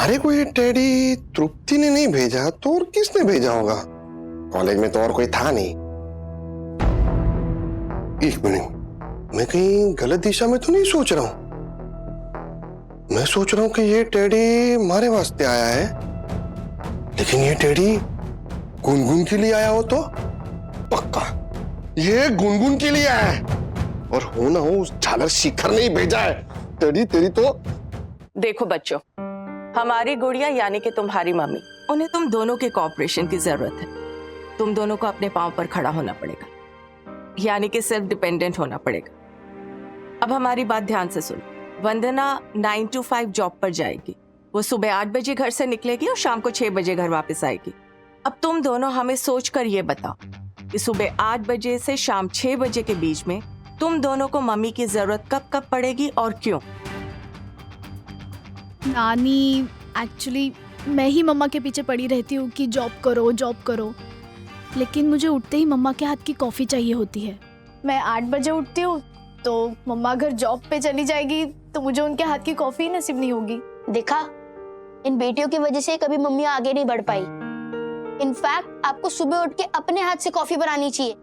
अरे कोई टेडी तृप्ति ने नहीं भेजा तो और किसने भेजा होगा? कॉलेज में तो और कोई था नहीं। एक मिनट, मैं कहीं गलत दिशा में तो नहीं सोच रहा हूं? मैं सोच रहा हूं कि ये टेडी हमारे वास्ते आया है, लेकिन ये टेडी गुनगुन के लिए आया हो तो पक्का ये गुनगुन के लिए आया है, और हो ना हो उस झालर शिखर ने ही भेजा है। टेडी तेरी तो देखो बच्चों, हमारी गुड़िया यानी कि तुम्हारी मम्मी, उन्हें तुम दोनों के कोऑपरेशन की जरूरत है। तुम दोनों को अपने पांव पर खड़ा होना पड़ेगा, यानी कि सेल्फ डिपेंडेंट होना पड़ेगा। अब हमारी बात ध्यान से सुनो। वंदना 9 to 5 जॉब पर जाएगी। वो सुबह 8 बजे घर से निकलेगी और शाम को 6 बजे घर वापस आएगी। अब तुम दोनों हमें सोच कर ये बताओ कि सुबह 8 बजे से शाम 6 बजे के बीच में तुम दोनों को मम्मी की जरूरत कब कब पड़ेगी और क्यों? नानी, एक्चुअली मैं ही मम्मा के पीछे पड़ी रहती हूँ कि जॉब करो, लेकिन मुझे उठते ही मम्मा के हाथ की कॉफ़ी चाहिए होती है। मैं 8 बजे उठती हूँ तो मम्मा अगर जॉब पे चली जाएगी तो मुझे उनके हाथ की कॉफ़ी नसीब नहीं होगी। देखा, इन बेटियों की वजह से कभी मम्मी आगे नहीं बढ़ पाई। इनफैक्ट आपको सुबह उठ के अपने हाथ से कॉफी बनानी चाहिए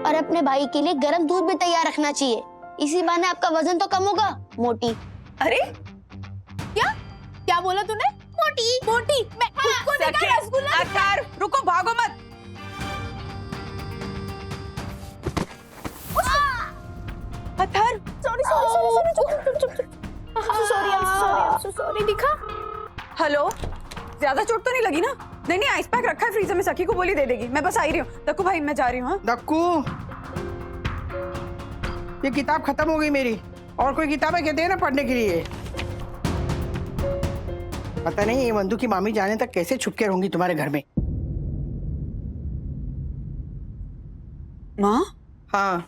और अपने भाई के लिए गर्म दूध भी तैयार रखना चाहिए। इसी बहाने आपका वजन तो कम होगा, मोटी। अरे क्या बोला तूने? मोटी मैं खुद को देखा रसगुल्ला। अतार, रुको, भागो मत। अतार, सॉरी दिखा। हेलो, ज्यादा चोट तो नहीं लगी ना? नहीं, आइस पैक रखा है फ्रीजर में, सखी को बोली दे देगी। मैं बस आ रही हूँ। दक्कू भाई, मैं जा रही हूँ। दक्कू, ये किताब खत्म हो गई मेरी, और कोई किताबें कहते हैं ना पढ़ने के लिए। पता नहीं ये वंदू की मामी जाने तक कैसे छुप के रहूंगी तुम्हारे घर में। माँ? हाँ,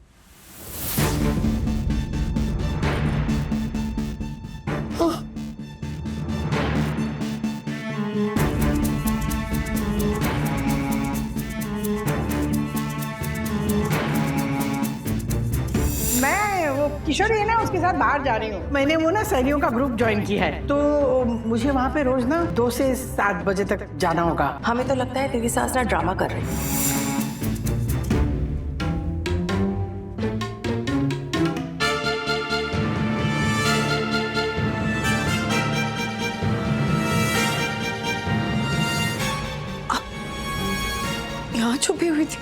मैं वो किशोरी है ना, उसके साथ बाहर जा रही हूँ। मैंने वो ना सहेलियों का ग्रुप ज्वाइन किया है, तो मुझे वहाँ पे रोज ना 2 से 7 बजे तक जाना होगा। हमें तो लगता है तेरी सास ना ड्रामा कर रही है। यहाँ छुपी हुई थी?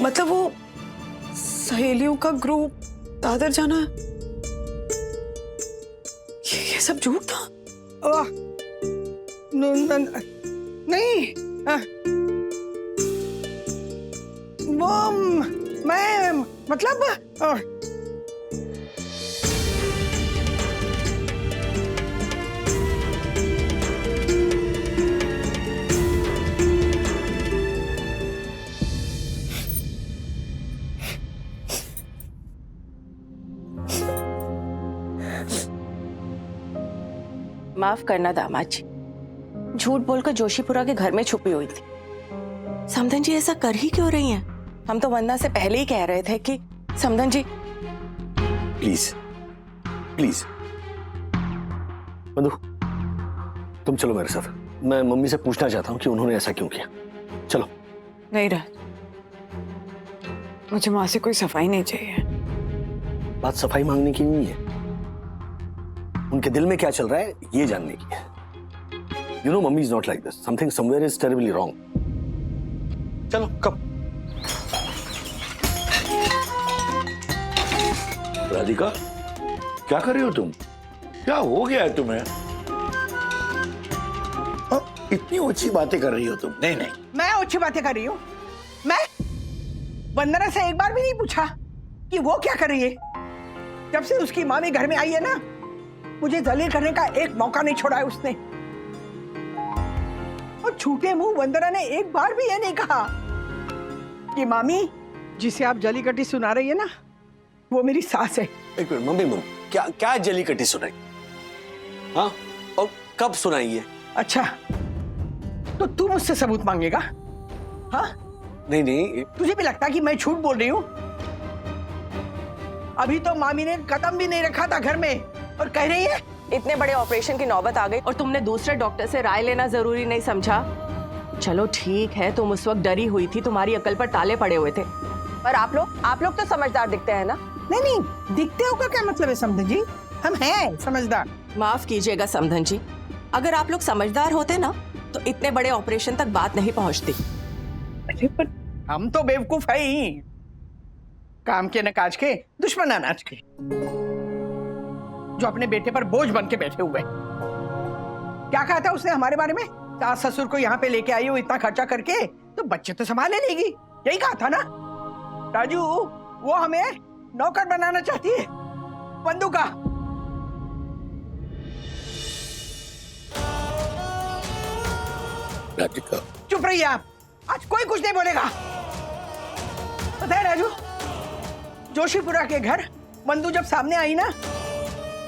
मतलब वो सहेलियों का ग्रुप, दादर जाना, ये सब झूठ था? ओह, नहीं, वो मैं मतलब माफ करना दामाद जी, झूठ बोलकर जोशीपुरा के घर में छुपी हुई थी। समधन जी ऐसा कर ही क्यों रही हैं? हम तो वंदना से पहले ही कह रहे थे कि समधन जी। प्लीज प्लीज मधु, तुम चलो मेरे साथ। मैं मम्मी से पूछना चाहता हूँ कि उन्होंने ऐसा क्यों किया। चलो। नहीं राज, मुझे माँ से कोई सफाई नहीं चाहिए। बात सफाई मांगने की नहीं है, उनके दिल में क्या चल रहा है ये जानने की है। You know mummy is not like this, something somewhere is terribly wrong. चलो कब। राधिका, क्या कर रही हो तुम? क्या हो गया है तुम्हें? इतनी ऊंची बातें कर रही हो तुम? नहीं नहीं, मैं अच्छी बातें कर रही हूँ। मैं वंदना से एक बार भी नहीं पूछा कि वो क्या कर रही है। जब से उसकी मामी घर में आई है ना, मुझे जलील करने का एक मौका नहीं छोड़ा है उसने। और झूठे मुंह वंदना ने एक बार भी ये नहीं कहा कि मामी जिसे आप जली कटी सुना रही है ना, वो मेरी सास है। एक मिनट मम्मी, क्या क्या जली कटी सुनाई? हाँ, और कब सुनाई है? अच्छा, तो तू मुझसे सबूत मांगेगा? हाँ, नहीं नहीं, तुझे भी लगता है कि मैं झूठ बोल रही हूँ? अभी तो मामी ने कदम भी नहीं रखा था घर में और कह रही है इतने बड़े ऑपरेशन की नौबत आ गई और तुमने दूसरे डॉक्टर से राय लेना जरूरी नहीं समझा। चलो ठीक है, तुम उस वक्त डरी हुई थी, तुम्हारी अकल पर ताले पड़े हुए थे, पर आप लोग तो समझदार दिखते हैं ना। नहीं नहीं, दिखते हो का क्या मतलब है समधन जी? हम हैं समझदार। माफ कीजिएगा समधन जी, अगर आप लोग समझदार होते ना तो इतने बड़े ऑपरेशन तक बात नहीं पहुंचती। अरे पर हम तो बेवकूफ है ही, काम के न काज के, दुश्मन अनाज के, जो अपने बेटे पर बोझ बन के बैठे हुए। क्या कहा था उसने हमारे बारे में? सास ससुर को यहाँ पे लेके आई हो इतना खर्चा करके, तो बच्चे तो संभाले लेगी, यही कहा था ना? राजू, वो हमें नौकर बनाना चाहती है, बंधु का। राधिका, चुप रहिए आप, आज कोई कुछ नहीं बोलेगा। पता है राजू, जोशीपुरा के घर बंधु जब सामने आई ना,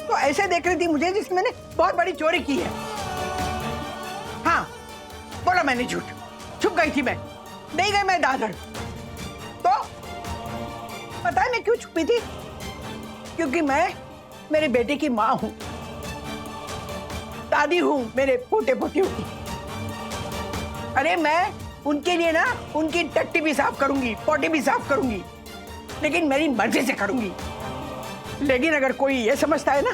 तो ऐसे देख रही थी मुझे जैसे मैंने बहुत बड़ी चोरी की है। हाँ, बोला मैंने झूठ, छुप गई थी मैं, नहीं गई मैं दादर। तो पता है मैं क्यों छुपी थी? क्योंकि मैं मेरे बेटे की माँ हूं, दादी हूं मेरे पोते पोतियों की। अरे मैं उनके लिए ना उनकी टट्टी भी साफ करूंगी, पोटी भी साफ करूंगी, लेकिन मेरी मर्जी से करूंगी। लेकिन अगर कोई ये समझता है ना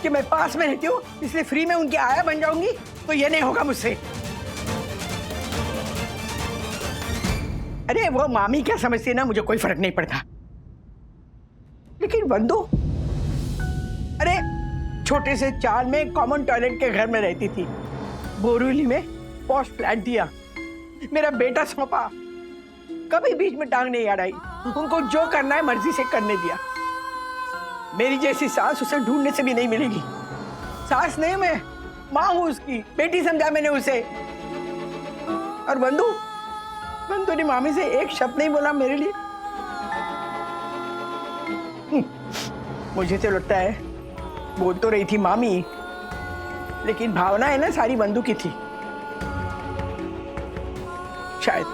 कि मैं पास में रहती हूँ इसलिए फ्री में उनकी आया बन जाऊंगी, तो ये नहीं होगा मुझसे। अरे वो मामी क्या समझती है ना, मुझे कोई फर्क नहीं पड़ता। लेकिन बंधु, अरे छोटे से चाल में कॉमन टॉयलेट के घर में रहती थी, बोरीवली में पॉश फ्लैट दिया, मेरा बेटा सौंपा, कभी बीच में टांग नहीं अड़ाई, उनको जो करना है मर्जी से करने दिया। मेरी जैसी सास उसे ढूंढने से भी नहीं मिलेगी। सास नहीं, मैं माँ हूं उसकी, बेटी समझा मैंने उसे। और बंधु ने मामी से एक शब्द नहीं बोला मेरे लिए। मुझे तो लगता है बोल तो रही थी मामी, लेकिन भावना है ना सारी बंधु की थी शायद।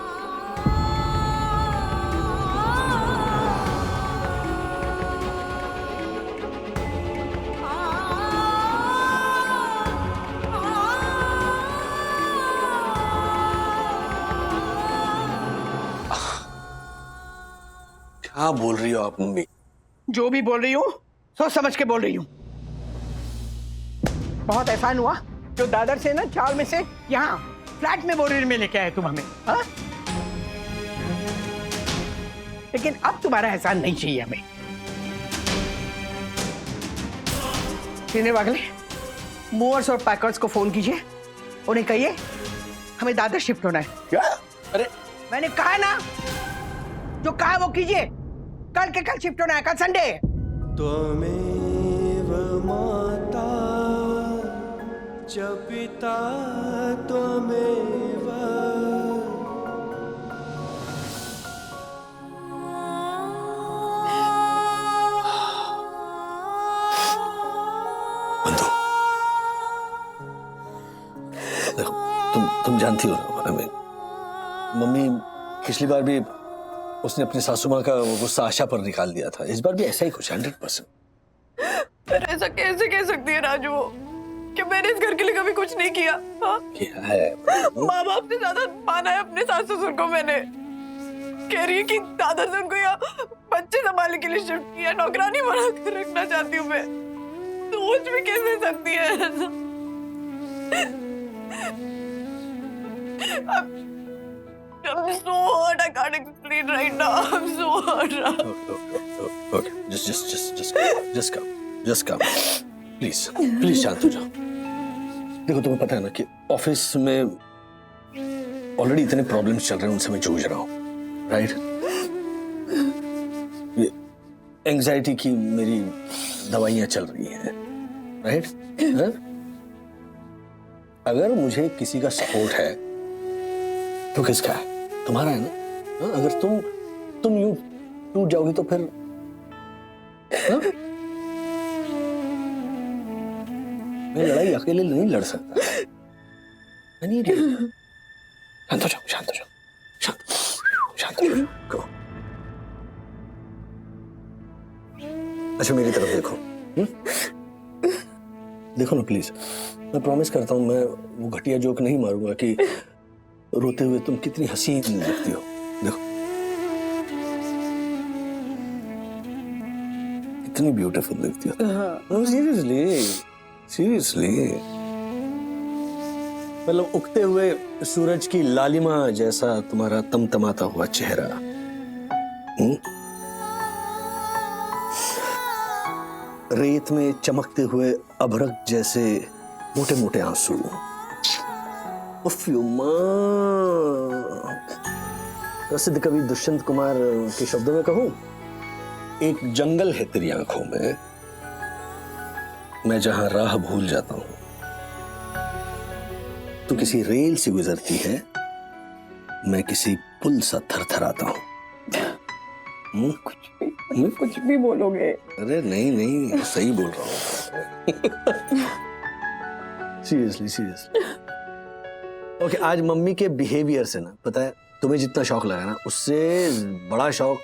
क्या बोल रही हो आप मम्मी? जो भी बोल रही हूँ सोच समझ के बोल रही हूँ। बहुत एहसान हुआ जो दादर से ना चाल में से यहाँ फ्लैट में बोरीवली में लेके आए तुम हमें, हाँ? लेकिन अब तुम्हारा एहसान नहीं चाहिए हमें। सीने वागले, मूवर्स और पैकर्स को फोन कीजिए, उन्हें कहिए हमें दादर शिफ्ट होना है। क्या? अरे मैंने कहा ना, जो कहा वो कीजिए, कल के कल शिफ्ट होना है, कल संडे है। त्वमेव माता च पिता त्वमेव। बंधु, देखो, तुम जानती हो ना, मम्मी पिछली बार भी उसने अपनी सासू माँ का गुस्सा आशा पर निकाल दिया था, इस बार भी ऐसा ही कुछ 100%। पर ऐसा कैसे कह सकती है राजू कि मैंने इस घर के लिए कभी कुछ नहीं किया? हाँ? क्या है? माँ बाप से ज्यादा माना है अपने सास ससुर को मैंने। कह रही है कि दादा से उनको यहाँ बच्चे संभालने के लिए शिफ्ट किया, नौकरानी बना कर रखना चाहती हूँ मैं। सोच भी कैसे सकती है ऐसा? I'm so hurt. I can't explain right now. I'm so hurt. Okay. Just come. Please शांत हो जाओ। देखो, तुम्हें पता है ना कि ऑफिस में ऑलरेडी इतने प्रॉब्लम्स चल रहे हैं, उनसे मैं जूझ रहा हूँ, राइट? ये एंजाइटी की मेरी दवाइयाँ चल रही हैं, राइट? अगर मुझे किसी का सपोर्ट है तो किसका है? तुम्हारा है ना? अगर तुम यूं टूट जाओगी तो फिर मैं लड़ाई अकेले नहीं लड़ सकता। शांत हो जाओ, शांत हो जाओ। अच्छा, मेरी तरफ देखो। देखो ना प्लीज, मैं प्रॉमिस करता हूँ मैं वो घटिया जोक नहीं मारूंगा कि रोते हुए तुम कितनी हसीन लगती हो। देखो कितनी ब्यूटीफुल लगती हो। सीरियसली सीरियसली, मतलब उगते हुए सूरज की लालिमा जैसा तुम्हारा तमतमाता हुआ चेहरा, रेत में चमकते हुए अभ्रक जैसे मोटे मोटे आंसू। उफ मां, प्रसिद्ध कवि दुष्यंत कुमार के शब्दों में कहूं, एक जंगल है तेरी आंखों में, मैं जहां राह भूल जाता हूं, तू किसी रेल से गुजरती है, मैं किसी पुल सा थरथराता हूं। कुछ भी बोलोगे। अरे नहीं नहीं, सही बोल रहा हूं। Seriously seriously. ओके, आज मम्मी के बिहेवियर से ना, पता है तुम्हें जितना शौक लगा ना, उससे बड़ा शौक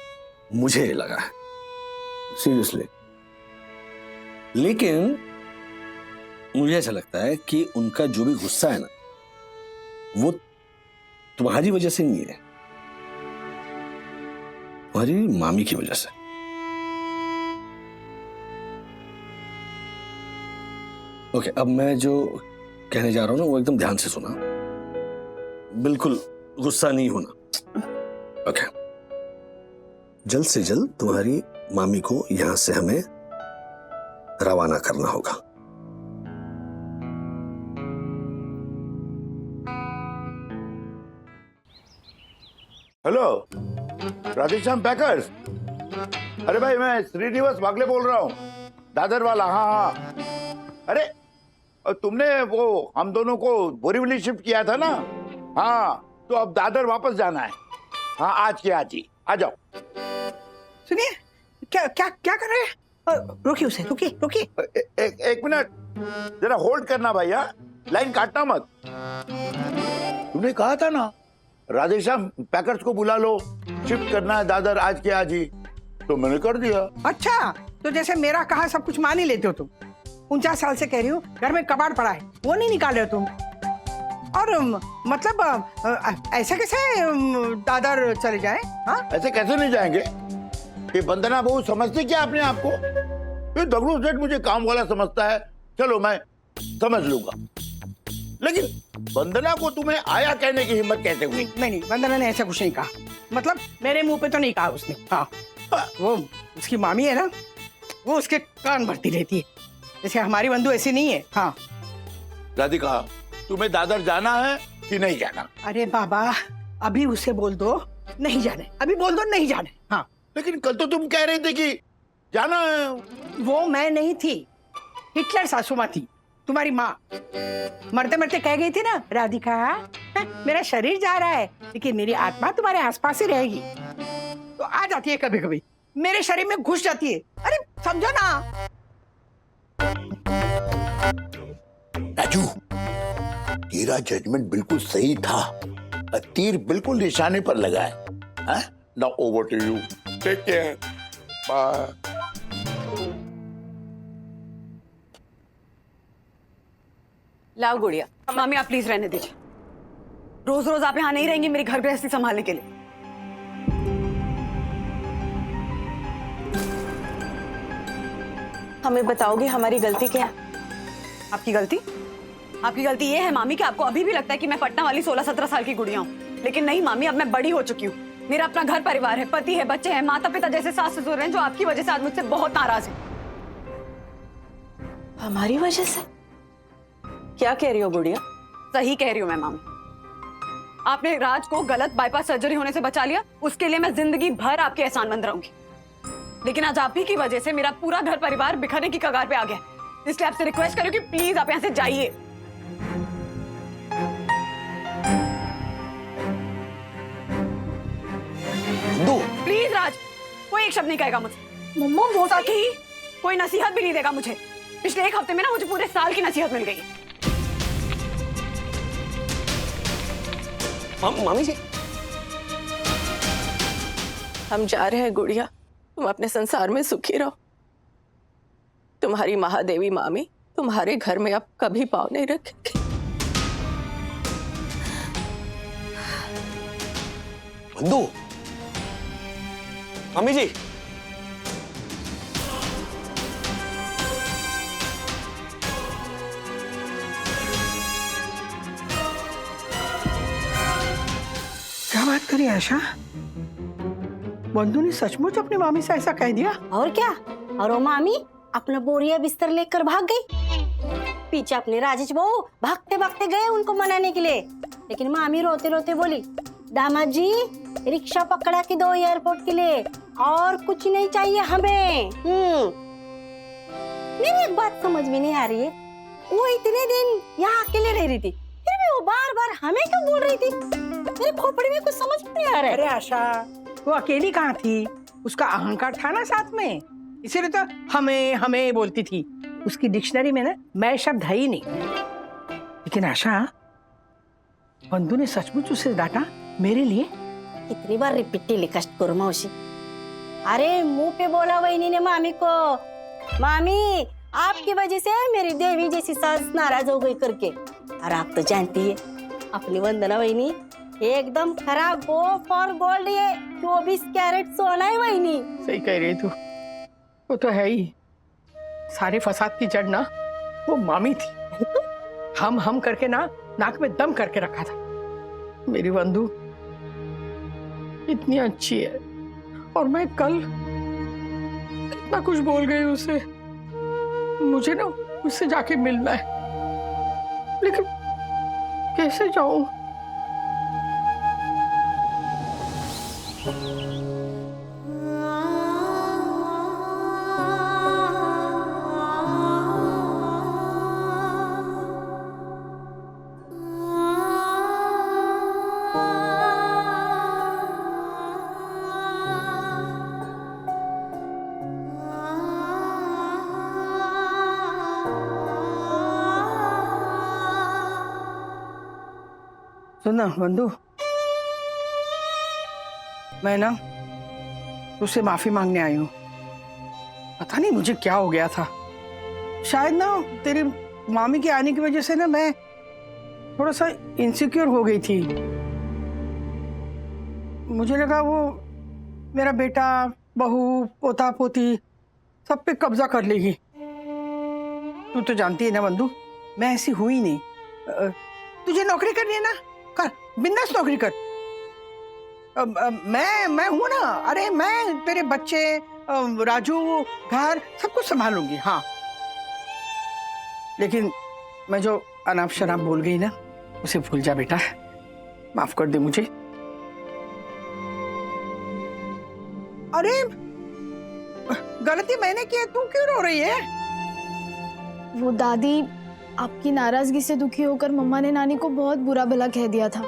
मुझे लगा है, सीरियसली। लेकिन मुझे ऐसा लगता है कि उनका जो भी गुस्सा है ना, वो तुम्हारी वजह से नहीं है, तुम्हारी मामी की वजह से। ओके, अब मैं जो कहने जा रहा हूं ना, वो एकदम ध्यान से सुना, बिल्कुल गुस्सा नहीं होना। ओके, जल्द से जल्द तुम्हारी मामी को यहां से हमें रवाना करना होगा। Hello, Radheshyam packers. अरे भाई, मैं श्रीनिवास वागले बोल रहा हूँ, दादर वाला। हाँ हाँ, अरे तुमने वो हम दोनों को बोरीवली शिफ्ट किया था ना? हाँ, तो अब दादर वापस जाना है। हाँ, आज के आज ही आ जाओ। सुनिए, क्या क्या क्या कर रहे हैं? रोकिए उसे, रोकिए रोकिए। एक मिनट, जरा होल्ड करना भाई। हाँ, लाइन काटना मत। तुमने कहा था ना राधेश्याम पैकर्स को बुला लो, शिफ्ट करना है दादर आज के आज ही, तो मैंने कर दिया। अच्छा, तो जैसे मेरा कहा सब कुछ मान ही लेते हो तुम। 49 साल से कह रही हूँ, घर में कबाड़ पड़ा है, वो नहीं निकाल रहे हो तुम। और मतलब ऐसे कैसे दादर चले जाए? हाँ, ऐसे कैसे नहीं जाएंगे? ये वंदना बहू समझती क्या अपने आप को? ये दगड़ू सेठ मुझे काम वाला समझता है, चलो मैं समझ लूंगा, लेकिन वंदना को तुम्हें आया कहने की हिम्मत कैसे हुई? नहीं, वंदना ने ऐसा कुछ नहीं कहा, मतलब मेरे मुंह पे तो नहीं कहा उसने। हाँ, वो उसकी मामी है ना, वो उसके कान भरती रहती है, जैसे हमारी बंधु ऐसी नहीं है। हाँ राधिका, तुम्हें दादर जाना है कि नहीं जाना? अरे बाबा, अभी उसे बोल दो नहीं जाने, अभी बोल दो नहीं जाने। हाँ, लेकिन कल तो तुम कह रहे थे कि जाना है। वो मैं नहीं थी, हिटलर सासू माँ थी, तुम्हारी माँ। मरते मरते कह गई थी ना, राधिका मेरा शरीर जा रहा है लेकिन मेरी आत्मा तुम्हारे आसपास ही रहेगी। तो आ जाती है कभी कभी, मेरे शरीर में घुस जाती है। अरे समझो ना। राजू, तेरा जजमेंट बिल्कुल सही था, तीर बिल्कुल निशाने पर लगा है। Now over to you, take care, bye. लाओ गुड़िया। मामी आप प्लीज रहने दीजिए, रोज रोज आप यहाँ नहीं रहेंगी मेरी घर गृहस्थी संभालने के लिए। हमें बताओगे हमारी गलती क्या है? आपकी गलती? आपकी गलती ये है मामी कि आपको अभी भी लगता है कि मैं पटना वाली 16-17 साल की गुड़िया हूँ, लेकिन नहीं मामी, अब मैं बड़ी हो चुकी हूँ। मेरा अपना घर परिवार है, पति है, बच्चे हैं, माता पिता जैसे सास ससुर हैं जो आपकी वजह से आज मुझसे बहुत नाराज हैं। हमारी वजह से? क्या कह रही हो गुड़िया? सही कह रही हूँ मैं मामी। आपने राज को गलत बाईपास सर्जरी होने से बचा लिया, उसके लिए मैं जिंदगी भर आपके एहसानमंद रहूंगी। लेकिन आज आप ही की वजह से मेरा पूरा घर परिवार बिखरने की कगार पे आ गया, इसलिए आपसे रिक्वेस्ट करूं कि प्लीज आप यहाँ से जाइए। प्लीज राज, कोई एक शब्द नहीं कहेगा मुझसे। मम्मा वो सखी, कोई नसीहत भी नहीं देगा मुझे। पिछले एक हफ्ते में ना मुझे पूरे साल की नसीहत मिल गई। मामी जी, हम जा रहे हैं गुड़िया, तुम अपने संसार में सुखी रहो। तुम्हारी महादेवी मामी तुम्हारे घर में अब कभी पाँव नहीं रखेंगे। बंधु, मम्मी जी, क्या बात करी आशा? बंधु ने सचमुच अपनी मामी से ऐसा कह दिया? और क्या? और वो मामी अपना बोरिया बिस्तर लेकर भाग गई। पीछे अपने राजेश बहू भागते भागते गए उनको मनाने के लिए, लेकिन मामी रोते रोते बोली, दामाद जी रिक्शा पकड़ा के दो एयरपोर्ट के लिए, और कुछ नहीं चाहिए हमें। मेरी एक बात समझ में नहीं आ रही है, वो इतने दिन यहाँ अकेले रह रही थी, फिर भी वो बार बार हमें क्यों बोल रही थी? मेरे खोपड़ी में कुछ समझ नहीं आ रहा है। अरे आशा, वो अकेली कहाँ थी? उसका अहंकार था ना साथ में, इसीलिए तो हमें हमें बोलती थी। उसकी डिक्शनरी में ना मैं शब्द है ही नहीं। लेकिन आशा, बंधु ने सचमुच उसे डांटा मेरे लिए? कितनी बार रिपीट कष्ट करो मौसी? अरे मुंह पे बोला वहीनी ने मामी को, मामी आपकी वजह से मेरी देवी जैसी सास नाराज हो गई करके। और आप तो जानती है अपनी वंदना वहीनी एकदम खराब फॉर गोल्ड, ये 24 कैरेट सोना है वहीनी। सही कह रही तू, वो तो है ही। सारे फसाद की जड़ ना वो मामी थी। हम करके ना नाक में दम करके रखा था। मेरी बंधु इतनी अच्छी है, और मैं कल कितना कुछ बोल गई उसे। मुझे ना उससे जाके मिलना है, लेकिन कैसे जाऊं? सुनना बंधु, मैं ना तुझसे माफी मांगने आई हूँ। पता नहीं मुझे क्या हो गया था। शायद ना तेरी मामी के आने की वजह से ना मैं थोड़ा सा इनसिक्योर हो गई थी। मुझे लगा वो मेरा बेटा, बहू, पोता पोती सब पे कब्जा कर लेगी। तू तो जानती है ना बंधु, मैं ऐसी हुई नहीं। तुझे नौकरी करनी है ना, कर, बिंदास नौकरी कर। मैं हूं ना। अरे मैं तेरे बच्चे, राजू, घर सब कुछ संभालूंगी। हाँ, लेकिन मैं जो अनाप शनाप बोल गई ना, उसे भूल जा बेटा, माफ कर दे मुझे। अरे गलती मैंने की है, तू क्यों रो रही है? वो दादी आपकी नाराजगी से दुखी होकर मम्मा ने नानी को बहुत बुरा भला कह दिया था,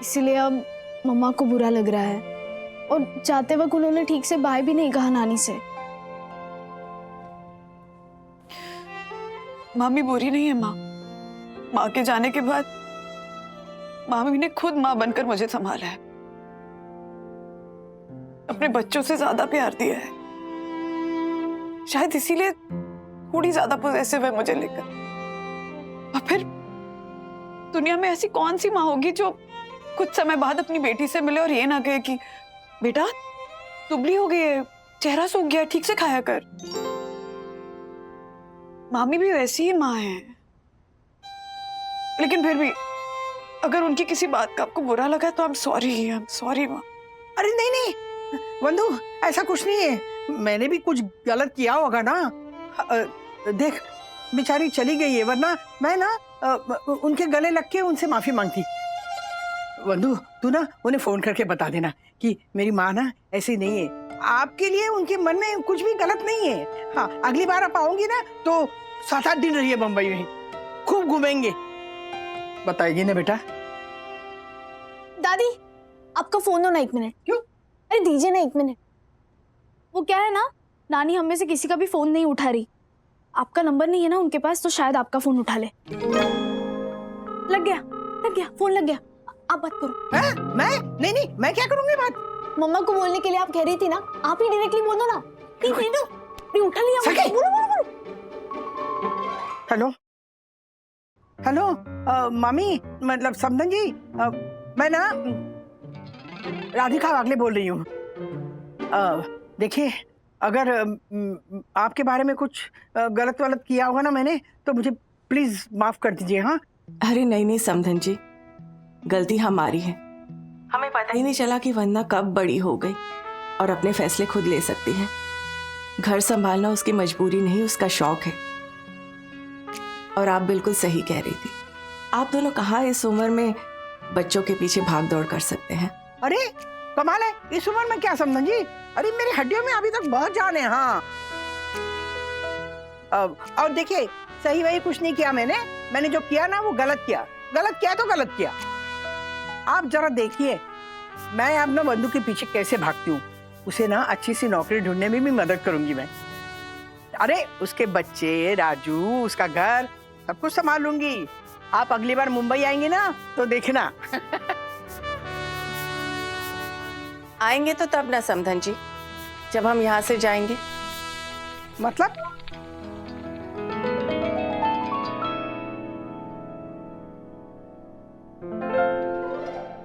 इसीलिए अब मम्मा को बुरा लग रहा है। और जाते वक्त उन्होंने ठीक से बाय भी नहीं कहा नानी से। मामी बुरी नहीं है माँ। माँ के जाने के बाद मामी ने खुद माँ बनकर मुझे संभाला है, अपने बच्चों से ज्यादा प्यार दिया है। शायद इसीलिए थोड़ी ज्यादा पॉसेसिव है मुझे लेकर। और फिर दुनिया में ऐसी कौन सी माँ होगी जो कुछ समय बाद अपनी बेटी से मिले और ये ना कहे कि बेटा दुबली हो गई है, चेहरा सूख गया, ठीक से खाया कर। मामी भी वैसी ही माँ है। लेकिन फिर भी अगर उनकी किसी बात का आपको बुरा लगा तो आई एम सॉरी माँ। अरे नहीं नहीं बंधु, ऐसा कुछ नहीं है। मैंने भी कुछ गलत किया होगा ना। देख, बेचारी चली गई है, वरना मैं ना उनके गले लग के उनसे माफी मांगती। बंधु, तू ना उन्हें फोन करके बता देना कि मेरी माँ ना ऐसी नहीं है। आपके लिए उनके मन में कुछ भी गलत नहीं है। हाँ, अगली बार आप आओगी ना तो 7-8 दिन रहिए बम्बई में, खूब घूमेंगे। बताएगी ना बेटा? दादी आपका फोन दो ना 1 मिनट। क्यों? अरे दीजिए ना 1 मिनट। वो क्या है ना, नानी हम में से किसी का भी फोन नहीं उठा रही। आपका नंबर नहीं है ना उनके पास, तो शायद आपका फोन उठा ले। लग गया फोन लग गया। आप बात करो। है? नहीं, मैं क्या करूंगी बात? मम्मा को बोलने के लिए आप कह रही थी ना, आप ही डायरेक्टली बोल दो ना। नहीं, उठा लिया। सके? बोलो। हेलो हेलो मामी, मतलब समधन जी, मैं ना राधिका वागले बोल रही हूँ। देखिए, अगर आपके बारे में कुछ गलत वलत किया होगा ना मैंने, तो मुझे प्लीज माफ कर दीजिए। हाँ, अरे नहीं नहीं समधन जी, गलती हमारी है। हमें पता ही नहीं चला कि वंदना कब बड़ी हो गई और अपने फैसले खुद ले सकती है। घर संभालना उसकी मजबूरी नहीं, उसका शौक है। और आप बिल्कुल सही कह रही थी, आप दोनों कहाँ इस उम्र में बच्चों के पीछे भाग दौड़ कर सकते हैं। अरे कमाल है, इस उम्र में क्या समधन जी? अरे मेरी हड्डियों में अभी तक बहुत जान है। हाँ, और देखिए, सही वही कुछ नहीं किया मैंने जो किया ना वो गलत किया तो गलत किया। आप जरा देखिए, मैं अपना बंधु के पीछे कैसे भागती हूँ। उसे ना अच्छी सी नौकरी ढूंढने में भी मदद करूंगी मैं। अरे उसके बच्चे, राजू, उसका घर, सब कुछ संभाल लूंगी। आप अगली बार मुंबई आएंगे ना तो देखना। आएंगे तो तब ना समधन जी, जब हम यहाँ से जाएंगे। मतलब?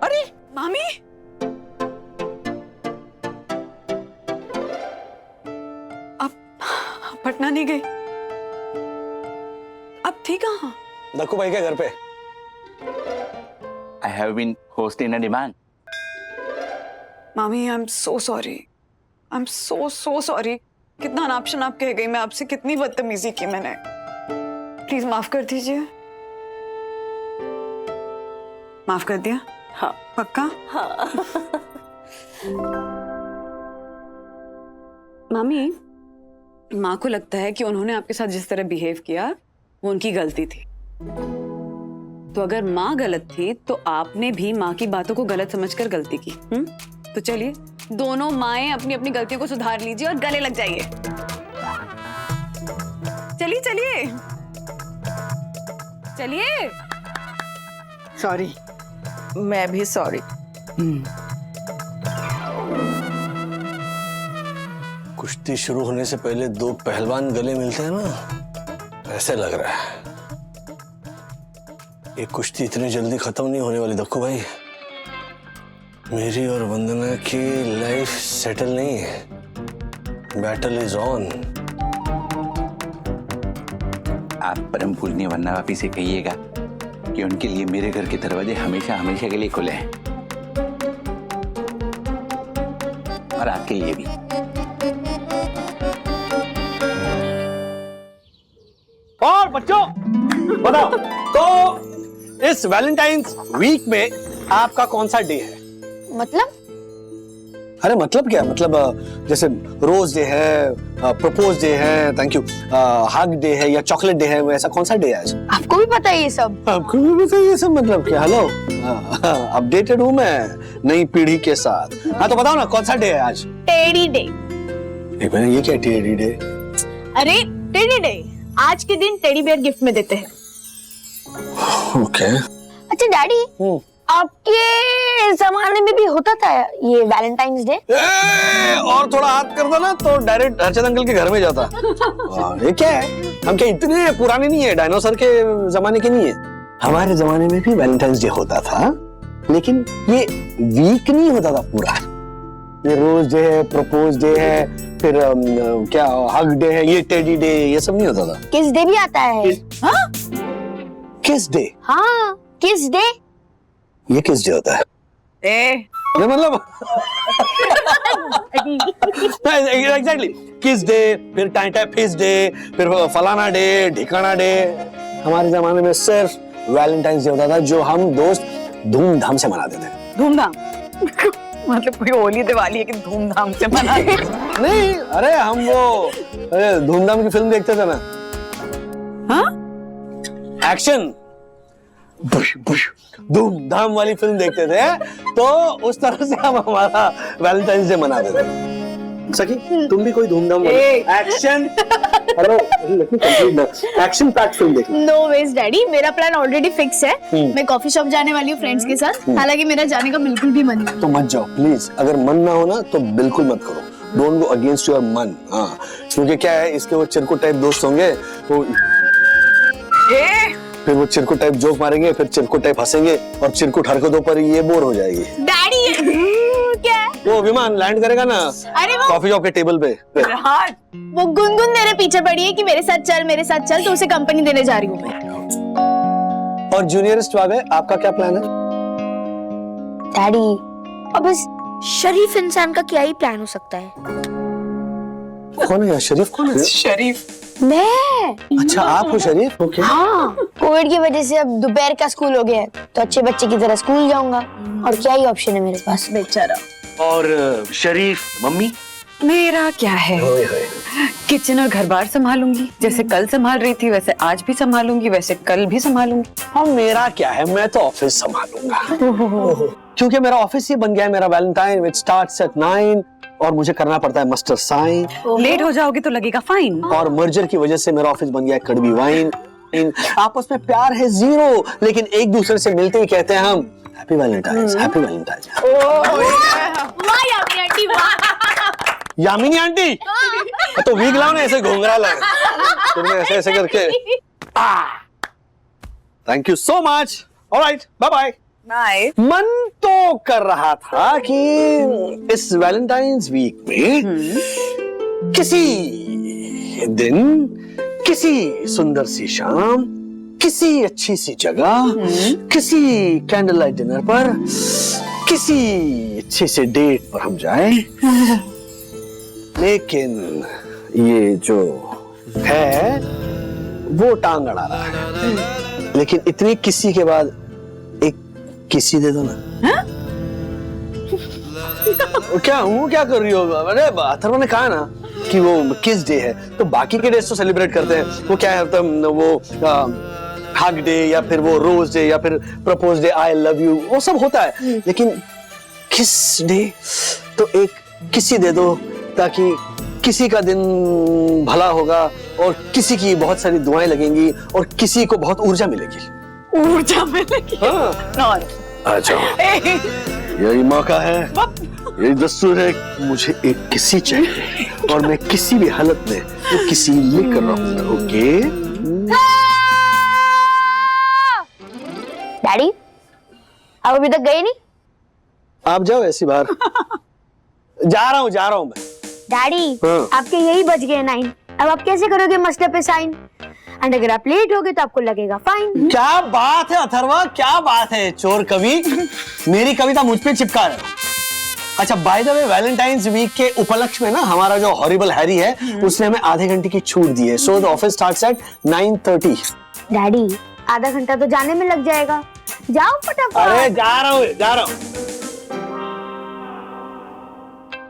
अरे मामी, अब पटना नहीं गई, अब थी कहाँ? दक्कू भाई के घर पे। I have been host in a demand. मामी, I am so sorry, I am so sorry. कितना अनाप शनाप कह गई मैं आपसे, कितनी बदतमीजी की मैंने। प्लीज माफ कर दीजिए। माफ कर दिया? हाँ। पक्का? हाँ। मामी, माँ को लगता है कि उन्होंने आपके साथ जिस तरह बिहेव किया वो उनकी गलती थी। तो अगर माँ गलत थी तो आपने भी माँ की बातों को गलत समझकर गलती की। तो चलिए, दोनों माएं अपनी अपनी गलतियों को सुधार लीजिए और गले लग जाइए। चलिए चलिए चलिए। सॉरी। मैं भी सॉरी। कुश्ती शुरू होने से पहले दो पहलवान गले मिलते हैं ना, ऐसे लग रहा है। ये कुश्ती इतनी जल्दी खत्म नहीं होने वाली दक्कू भाई। मेरी और वंदना की लाइफ सेटल नहीं है, बैटल इज ऑन। आप परम पूजनीय वंदना भाभी से कहिएगा कि उनके लिए मेरे घर के दरवाजे हमेशा हमेशा के लिए खुले हैं, और आपके लिए भी। और बच्चों बताओ, तो इस वैलेंटाइंस वीक में आपका कौन सा डे है? मतलब? अरे मतलब क्या, मतलब जैसे रोज डे है, प्रपोज डे है, थैंक यू, हग डे है या चॉकलेट डे है, ऐसा कौन सा डे है आज? आपको भी पता है ये सब? आपको भी पता है ये सब? मतलब क्या? हेलो, अपडेटेड हूँ मैं नई पीढ़ी के साथ। हाँ तो बताओ ना, कौन सा डे है आज? Teddy day. एक मिनट, ये क्या टेडी डे? अरे टेडी डे, आज के दिन टेडी बेयर गिफ्ट में देते हैं। ओके। अच्छा डैडी, आपके जमाने में भी होता था ये वैलेंटाइंस डे? और थोड़ा हाथ कर दो ना तो डायरेक्ट हर्षद अंकल के घर में जाता। ये क्या है, हम क्या इतने पुराने नहीं है, डायनासोर के जमाने के नहीं है। हमारे जमाने में भी वैलेंटाइंस डे होता था, लेकिन ये वीक नहीं होता था पूरा। ये रोज डे है, प्रपोज डे है, फिर क्या हग डे है, ये टेडी डे, ये सब नहीं होता था। किस डे भी आता है? हाँ? किस डे? हाँ, किस डे? ये किस डे होता है? ये मतलब एग्जैक्टली किस डे, फिर टाइटा फिश डे, फिर फलाना डे, ढिकाना डे। हमारे जमाने में सिर्फ वैलेंटाइंस डे होता था, जो हम दोस्त धूमधाम से मनाते थे। धूमधाम? मतलब कोई होली दिवाली है कि धूमधाम से मनाते? नहीं, अरे हम वो धूमधाम की फिल्म देखते थे ना। हाँ? एक्शन बुश बुश धूमधाम वाली फिल्म देखते थे, तो उस तरह से हम हमारा वैलेंटाइंस डे मनाते थे। सखी, तुम भी कोई धूमधाम एक्शन एक्शन पैक्ड फिल्म देखना। नो वेज डैडी, मेरा प्लान ऑलरेडी फिक्स है। मैं कॉफी शॉप जाने वाली हूँ फ्रेंड्स के साथ। हालांकि मेरा जाने का बिल्कुल भी मन नहीं। तो मत जाओ प्लीज, अगर मन ना हो ना तो बिल्कुल मत करो। डोंट गो अगेंस्ट योर मन। हाँ, क्योंकि क्या है, इसके वो चिरकुट टाइप दोस्त होंगे, वो फिर वो चिरकुट टाइप जोक मारेंगे, फिर चिरकुट टाइप हंसेंगे और चिरकुट हरकतों पर ये बोर हो जाएगी। डैडी क्या है? वो विमान लैंड करेगा ना अरे वो कॉफी शॉप के टेबल पे। वो गुनगुन मेरे पीछे पड़ी है कि मेरे साथ चल तो उसे कंपनी देने जा रही हूँ मैं। और जूनियरिस्ट आ गए, आपका क्या प्लान है? डैडी अब इस शरीफ इंसान का क्या ही प्लान हो सकता है? कौन है शरीफ? कौन है शरीफ मैं। अच्छा आप हो शरीफ? ओके। हाँ, कोविड की वजह से अब दोपहर का स्कूल हो गया है तो अच्छे बच्चे की तरह स्कूल जाऊंगा और क्या ही ऑप्शन है मेरे पास। बेचारा। और शरीफ मम्मी? मेरा क्या है, किचन और घर बार संभालूंगी, जैसे कल संभाल रही थी वैसे आज भी संभालूंगी, वैसे कल भी संभालूंगी। हाँ मेरा क्या है, मैं तो ऑफिस संभालूंगा क्योंकि मेरा ऑफिस ही बन गया है। मेरा वैलेंटाइन व्हिच स्टार्ट्स एट 9 और मुझे करना पड़ता है मास्टर साइन। लेट हो जाओगे तो लगेगा फाइन। और मर्जर की वजह से मेरा ऑफिस बन गया है कड़वी वाइन। आपस में प्यार है जीरो, लेकिन एक दूसरे से मिलते ही कहते हैं हम हैप्पी वैलेंटाइन्स, हैप्पी वैलेंटाइन्स। वाह यामिनी आंटी वाह। यामिनी आंटी तो वीक लाओ ना, ऐसे घुंघरा लाओ तुमने ऐसे ऐसे करके। Thank you so much. Alright bye bye. Bye. मन तो कर रहा था कि इस वैलेंटाइंस वीक में किसी दिन, किसी सुंदर सी शाम, किसी अच्छी सी जगह, किसी कैंडल लाइट डिनर पर, किसी अच्छे से डेट पर हम जाएं। लेकिन ये जो है वो टांग अड़ा रहा है। लेकिन इतनी किसी के बाद एक किसी दे दो ना। क्या कर रही हो? अरे अथर्व ने कहा ना कि वो किस डे है, तो बाकी के डेज तो सेलिब्रेट करते हैं। वो क्या है, वो हग डे या फिर वो रोज डे या फिर propose day, I love you, वो सब होता है। लेकिन किस डे तो एक किसी दे दो ताकि किसी का दिन भला होगा और किसी की बहुत सारी दुआएं लगेंगी और किसी को बहुत ऊर्जा मिलेगी। ऊर्जा मिलेगी। हाँ। आ जाओ, यही मौका है, यही दस्तूर है। मुझे एक किसी चाहिए और मैं किसी भी हालत में वो किसी लेकर रहूंगा। ओके डैडी आप अभी तक गए नहीं? आप जाओ ऐसी बाहर। जा रहा हूँ मैं। डैडी हाँ। आपके यही बच गए 9। अब आप कैसे करोगे मसले पे साइन? एंड अगर आप लेट हो गए तो आपको लगेगा फाइन। क्या बात है अथर्वा, क्या बात है चोर कवि, मेरी कविता मुझ पे चिपका रहे हो। अच्छा by the way, Valentine's week के उपलक्ष्य में ना हमारा जो हॉरिबल हैरी है उसने हमें आधे घंटे की छूट दी है। So the office starts at 9:30। Daddy आधा घंटा तो जाने में लग जाएगा, जाओ फटाफट। अरे जा रहा हूँ।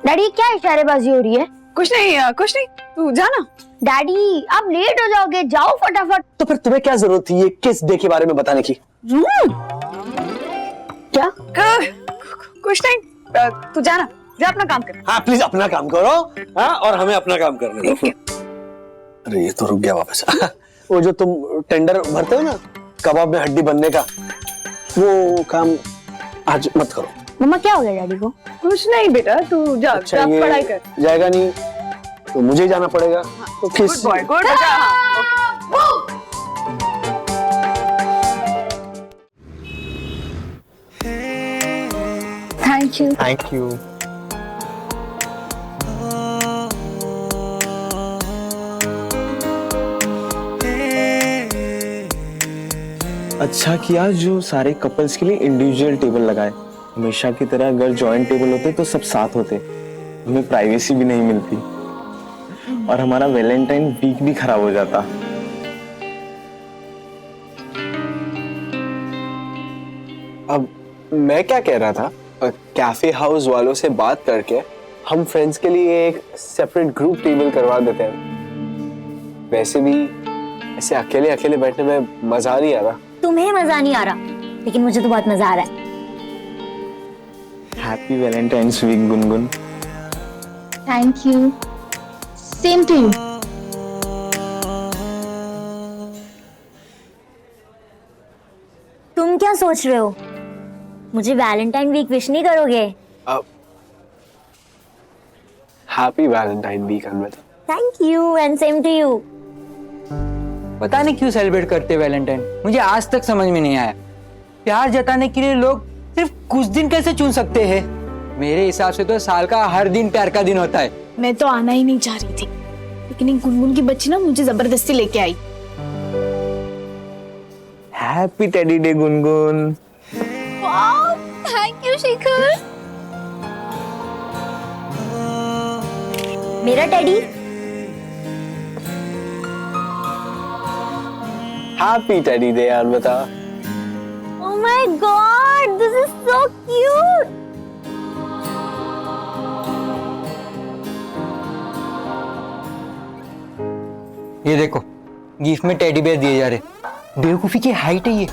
डैडी क्या इशारेबाजी हो रही है? कुछ नहीं तू जाना। डैडी आप लेट हो जाओगे, जाओ फटाफट। तो फिर तुम्हें क्या जरूरत थी ये किस डे के बारे में बताने की? क्या? कुछ नहीं, तू जाना, जा अपना काम कर। हाँ प्लीज अपना काम करो। हाँ और हमें अपना काम करने दो। अरे ये तो रुक गया वापस। वो जो तुम टेंडर भरते हो ना कबाब में हड्डी बनने का, वो काम आज मत करो। मम्मा क्या हो गया डैडी को? कुछ नहीं बेटा, तू जा, अच्छा, जा ये पढ़ाई कर। जाएगा नहीं तो मुझे जाना पड़ेगा। तो किस गुड बेटा। Thank you. अच्छा किया जो सारे कपल्स के लिए इंडिविजुअल टेबल लगाए। हमेशा की तरह अगर जॉइंट टेबल होते तो सब साथ होते, हमें प्राइवेसी भी नहीं मिलती और हमारा वैलेंटाइन वीक भी खराब हो जाता। अब मैं क्या कह रहा था, कैफे हाउस वालों से बात करके हम फ्रेंड्स के लिए एक सेपरेट ग्रुप टेबल करवा देते हैं। वैसे भी ऐसे अकेले अकेले बैठने में मजा नहीं आ रहा। तुम्हें मजा नहीं आ रहा, लेकिन मुझे तो बहुत मजा आ रहा है। Happy Valentine's week Gungun. Thank you, same to you. तुम क्या सोच रहे हो? मुझे वैलेंटाइन वीक विश नहीं करोगे? Happy Valentine week Anvita. Thank you and same to you. पता नहीं क्यों सेलिब्रेट करते वैलेंटाइन, मुझे आज तक समझ में नहीं आया। प्यार जताने के लिए लोग सिर्फ कुछ दिन कैसे चुन सकते हैं? मेरे हिसाब से तो साल का हर दिन प्यार का दिन होता है। मैं तो आना ही नहीं चाह रही थी, लेकिन एक गुनगुन की बच्ची ना मुझे जबरदस्ती लेके आई। Happy teddy day Gungun. Wow, thank you Shikhar. मेरा टेडी। हैप्पी टेडी डे यार, बता। Oh my God, this is so cute. ये देखो, गिफ्ट में टेडी बेयर दिए जा रहे। बेवकूफी की हाइट है ये।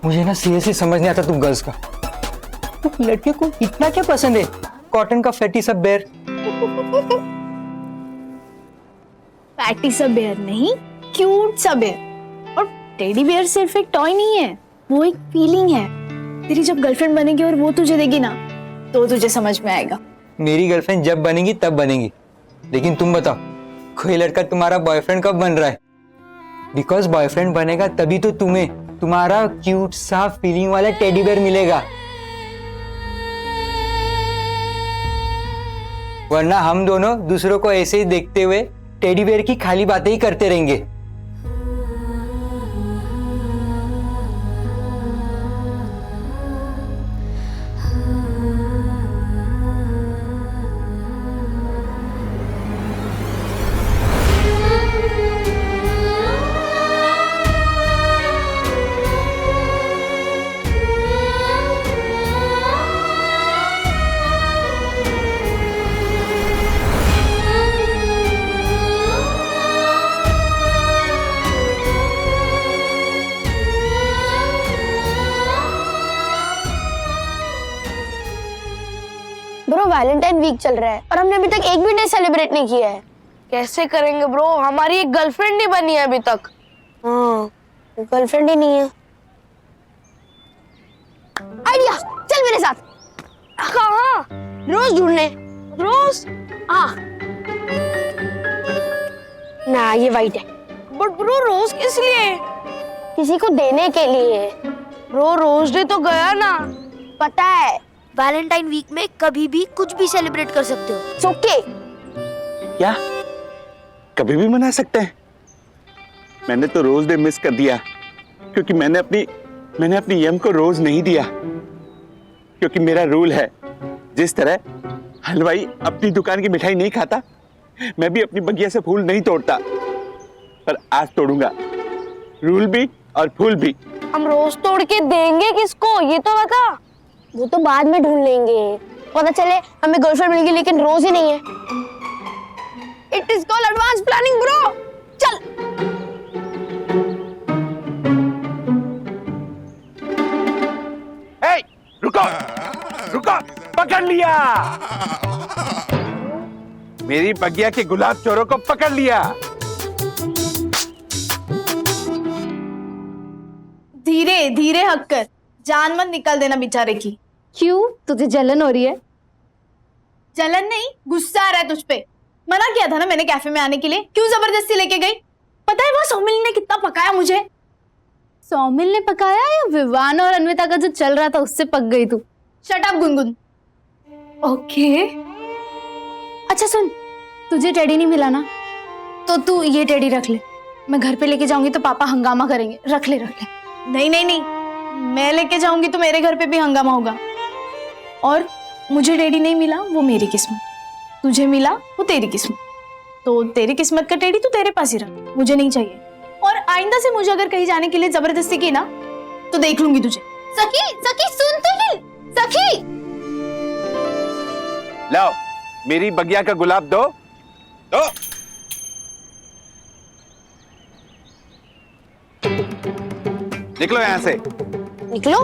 मुझे ना सीरियसली समझ नहीं आता तुम गर्ल्स का। तो लड़के को इतना क्या पसंद है कॉटन का फैटी सब बेयर? फैटी सा बेयर नहीं, क्यूट सा बेयर। और टेडी बेयर सिर्फ एक टॉय नहीं है, वो एक फीलिंग है। तेरी जब गर्लफ्रेंड बनेगी और वो तुझे देगी ना, तो तुझे समझ में आएगा। मेरी गर्लफ्रेंड जब बनेगी तब बनेगी, लेकिन तुम बताओ कोई लड़का तुम्हारा बॉयफ्रेंड कब बन रहा है? बिकॉज बॉयफ्रेंड बनेगा तभी तो तुम्हें तुम्हारा क्यूट सा फीलिंग वाला टेडी बेयर मिलेगा, वरना हम दोनों दूसरों को ऐसे ही देखते हुए टेडी बेयर की खाली बातें ही करते रहेंगे। ब्रो, वैलेंटाइन वीक चल रहा है और हमने अभी तक एक भी डे सेलिब्रेट नहीं किया है। कैसे करेंगे ब्रो? हमारी एक गर्लफ्रेंड नहीं बनी है अभी तक। हाँ, गर्लफ्रेंड ही नहीं है। आइडिया, चल मेरे साथ। कहाँ? रोज ढूंढने। रोज? हाँ ना, ये वाइट है। बट ब्रो, रोज किस लिए? किसी को देने के लिए। ब्रो, रोज डे तो गया ना। पता है, वैलेंटाइन वीक में कभी भी कुछ भी सेलिब्रेट कर सकते हो। It's okay. क्या कभी भी मना सकते हैं? मैंने तो रोज डे मिस कर दिया क्योंकि मैंने अपनी यम को रोज नहीं दिया, क्योंकि मेरा रूल है जिस तरह हलवाई अपनी दुकान की मिठाई नहीं खाता, मैं भी अपनी बगिया से फूल नहीं तोड़ता। पर आज तोड़ूंगा, रूल भी और फूल भी। हम रोज तोड़ के देंगे किसको, ये तो बता। वो तो बाद में ढूंढ लेंगे। पता चले हमें गर्लफ्रेंड मिल गई लेकिन रोज ही नहीं है। It is called advance planning bro. चल। हे, रुको रुको, पकड़ लिया। मेरी बगिया के गुलाब चोरों को पकड़ लिया। धीरे धीरे हक्कर, जान मत निकाल देना बेचारे की। क्यों, तुझे जलन हो रही है? जलन नहीं, गुस्सा आ रहा है तुझ पे। मना किया था ना मैंने कैफे में आने के लिए, क्यों जबरदस्ती लेके गई? पता है वो सौमिल ने कितना पकाया मुझे। सौमिल ने पकाया या विवान और अन्विता का जो चल रहा था उससे पक गई तू? Shut up Gungun. ओके। अच्छा सुन, तुझे टेडी नहीं मिला ना, तो तू ये टेडी रख ले। मैं घर पे लेके जाऊंगी तो पापा हंगामा करेंगे। रख ले रख ले। नहीं नहीं नहीं, मैं लेके जाऊंगी तो मेरे घर पे भी हंगामा होगा। और मुझे टेडी नहीं मिला वो मेरी किस्मत, तुझे मिला वो तेरी किस्मत। तो तेरी किस्मत का टेडी तू तेरे पास ही रख, मुझे नहीं चाहिए। और आइंदा से मुझे अगर कहीं जाने के लिए जबरदस्ती की ना, तो देख लूंगी तुझे। सखी सखी सुन तो ले। सखी, लाओ मेरी बगिया का गुलाब दो। निकलो यहाँ से। निकलो?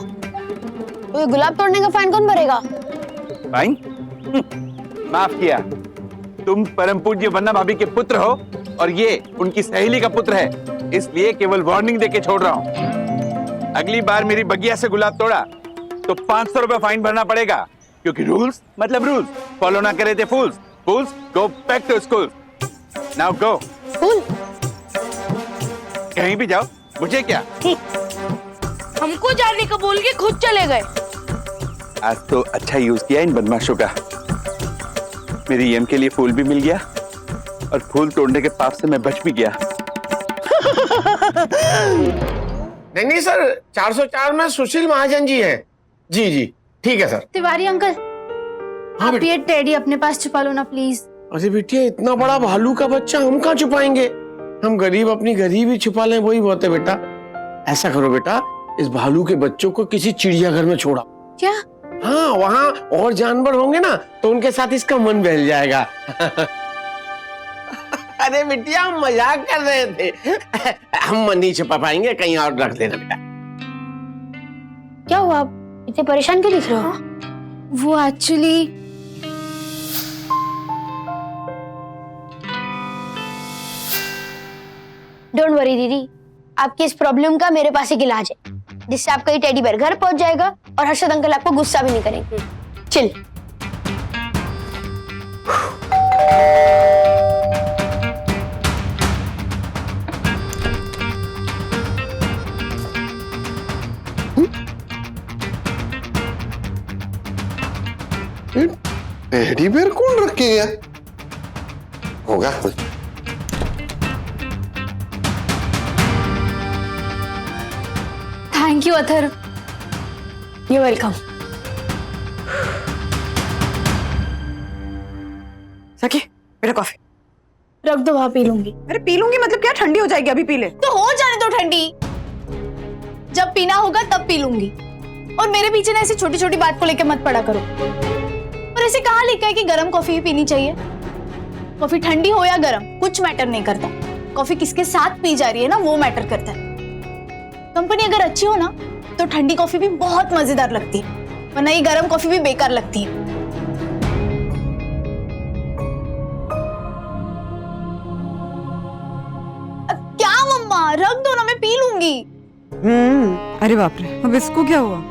तो ये गुलाब तोड़ने का फाइन कौन भरेगा? फाइन? माफ किया, तुम परम पूज्य वन्ना भाभी के पुत्र हो और ये उनकी सहेली का पुत्र है, इसलिए केवल वार्निंग देके छोड़ रहा हूँ। अगली बार मेरी बगिया से गुलाब तोड़ा तो 500 रुपए फाइन भरना पड़ेगा, क्योंकि रूल्स मतलब रूल्स फॉलो ना करे थे fools. Fools go back to school. Now go. Fool? कहीं भी जाओ, मुझे क्या। हमको जाने का बोल के खुद चले गए। आज तो अच्छा यूज किया इन बदमाशों का। मेरी एम के लिए फूल भी मिल गया और फूल तोड़ने के पाप से मैं बच भी गया। नहीं सर, 404 में सुशील महाजन जी हैं। जी जी ठीक है सर। तिवारी अंकल, हाँ आप ये टेडी अपने पास छुपा लो ना प्लीज। अरे बिटिया, इतना बड़ा भालू का बच्चा हम कहाँ छुपाएंगे? हम गरीब अपनी गरीबी छुपा लें, वही बहुत है बेटा। ऐसा करो बेटा, इस भालू के बच्चों को किसी चिड़ियाघर में छोड़ा। क्या? हाँ, वहाँ और जानवर होंगे ना तो उनके साथ इसका मन बहल जाएगा। अरे बिटिया, हम मजाक कर रहे थे। हम मन नहीं छुपा पाएंगे, कहीं और रख देना बेटा। क्या हुआ, आप इतने परेशान क्यों दिख रहे हो? वो एक्चुअली डोंट वरी दीदी, आपकी इस प्रॉब्लम का मेरे पास एक इलाज है, जिससे आपका ये टेडी बेयर घर पहुंच जाएगा और हर्षद अंकल आपको गुस्सा भी नहीं करेंगे। चिल। टेडी बेयर कौन रख के गया होगा? Thank you Athar. You welcome. Sakhi, मेरा कॉफी रख दो, वहां पी लूंगी। अरे पी लूंगी मतलब क्या? ठंडी हो जाएगी, अभी पी ले। तो हो जाने दो ठंडी, जब पीना होगा तब पी लूंगी। और मेरे पीछे ना ऐसी छोटी छोटी बात को लेकर मत पड़ा करो। और ऐसे कहाँ लिखा है कि गर्म कॉफी ही पीनी चाहिए? कॉफी ठंडी हो या गर्म कुछ मैटर नहीं करता। कॉफी किसके साथ पी जा रही है ना, वो मैटर करता है। कंपनी अगर अच्छी हो ना तो ठंडी कॉफी भी बहुत मजेदार लगती है, वरना ये गर्म कॉफी भी बेकार लगती है। अब क्या मम्मा, रख दो ना, मैं पी लूंगी। अरे बाप रे, अब इसको क्या हुआ?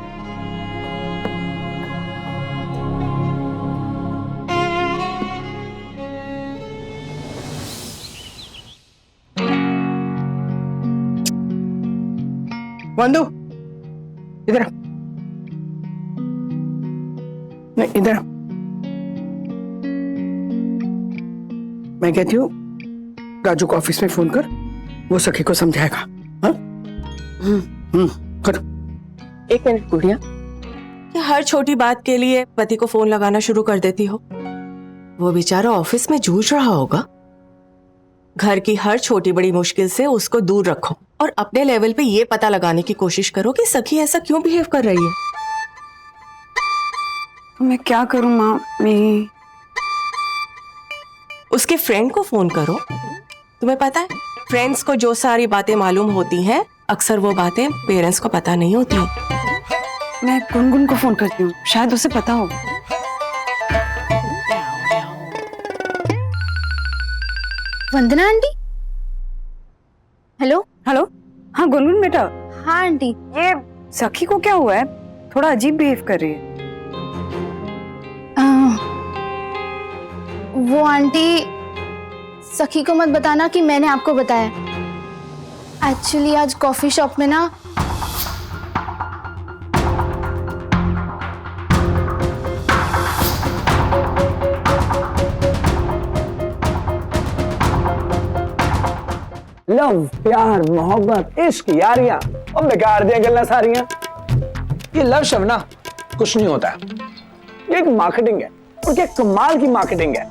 बंधु, इधर आओ। नहीं, इधर आओ। मैं कहती हूँ राजू को ऑफिस में फोन कर, वो सखी को समझाएगा। हाँ? करो। एक मिनट गुड़िया, क्या हर छोटी बात के लिए पति को फोन लगाना शुरू कर देती हो? वो बेचारा ऑफिस में जूझ रहा होगा। घर की हर छोटी बड़ी मुश्किल से उसको दूर रखो और अपने लेवल पे ये पता लगाने की कोशिश करो कि सखी ऐसा क्यों बिहेव कर रही है। मैं क्या करूं माँ? मैं उसके फ्रेंड को फोन करो। तुम्हें पता है, फ्रेंड्स को जो सारी बातें मालूम होती हैं, अक्सर वो बातें पेरेंट्स को पता नहीं होती। मैं गुनगुन को फोन करती हूँ, शायद उसे पता हो। वंदना आंटी, हेलो। हेलो, हाँ गुनगुन बेटा। हाँ आंटी। ये सखी को क्या हुआ है? थोड़ा अजीब बिहेव कर रही है। वो आंटी, सखी को मत बताना कि मैंने आपको बताया। एक्चुअली आज कॉफी शॉप में ना लव, प्यार, मोहब्बत, इश्क, यारियां और बेकार दिया गल्ला सारियां। ये लव शब्द ना कुछ नहीं होता है, ये एक मार्केटिंग है और क्या कमाल की मार्केटिंग है।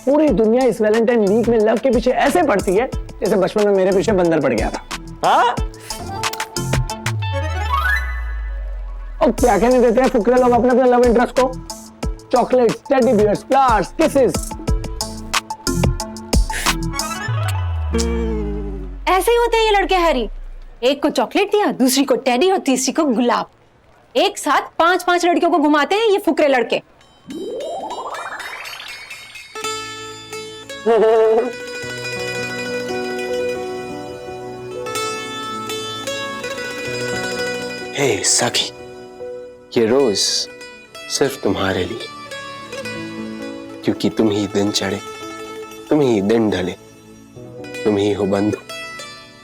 पूरी दुनिया इस वैलेंटाइन वीक में लव के पीछे ऐसे पड़ती है जैसे बचपन में मेरे पीछे बंदर पड़ गया था। हाँ? और क्या कहने देते हैं फुकरे लोग अपने अपने लव इंटरेस्ट को? Chocolates, teddy bears, flowers, kisses. ऐसे ही होते हैं ये लड़के हरी। एक को चॉकलेट दिया, दूसरी को टेडी और तीसरी को गुलाब। एक साथ 5-5 लड़कियों को घुमाते हैं ये फुकरे लड़के। हे सखी, ये रोज सिर्फ तुम्हारे लिए, क्योंकि तुम ही दिन चढ़े, तुम ही दिन ढले, तुम ही हो बंधु,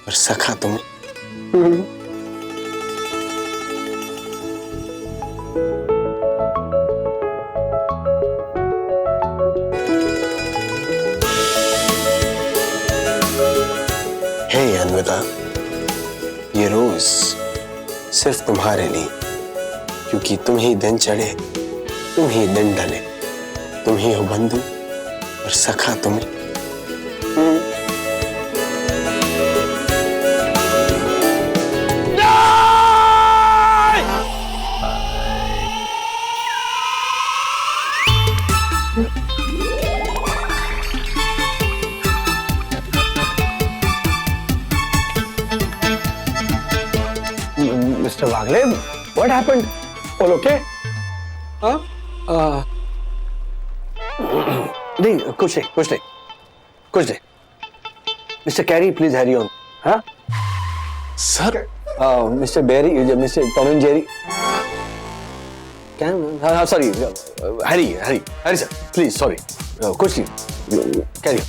और सखा तुम्हें। हे अन्विता, ये रोज सिर्फ तुम्हारे लिए, क्योंकि तुम ही दिन चढ़े, तुम ही दिन ढले, तुम ही हो बंधु और सखा तुम्हें। Mr. Wagle, what happened? All okay? हाँ? नहीं, कुछ नहीं. Mr. Carey, please hurry on. हाँ? Sir, Mr. Berry, Mr. Tom and Jerry. क्या? हाँ, sorry. Hurry, sir. Please, sorry. कुछ नहीं. Carry on.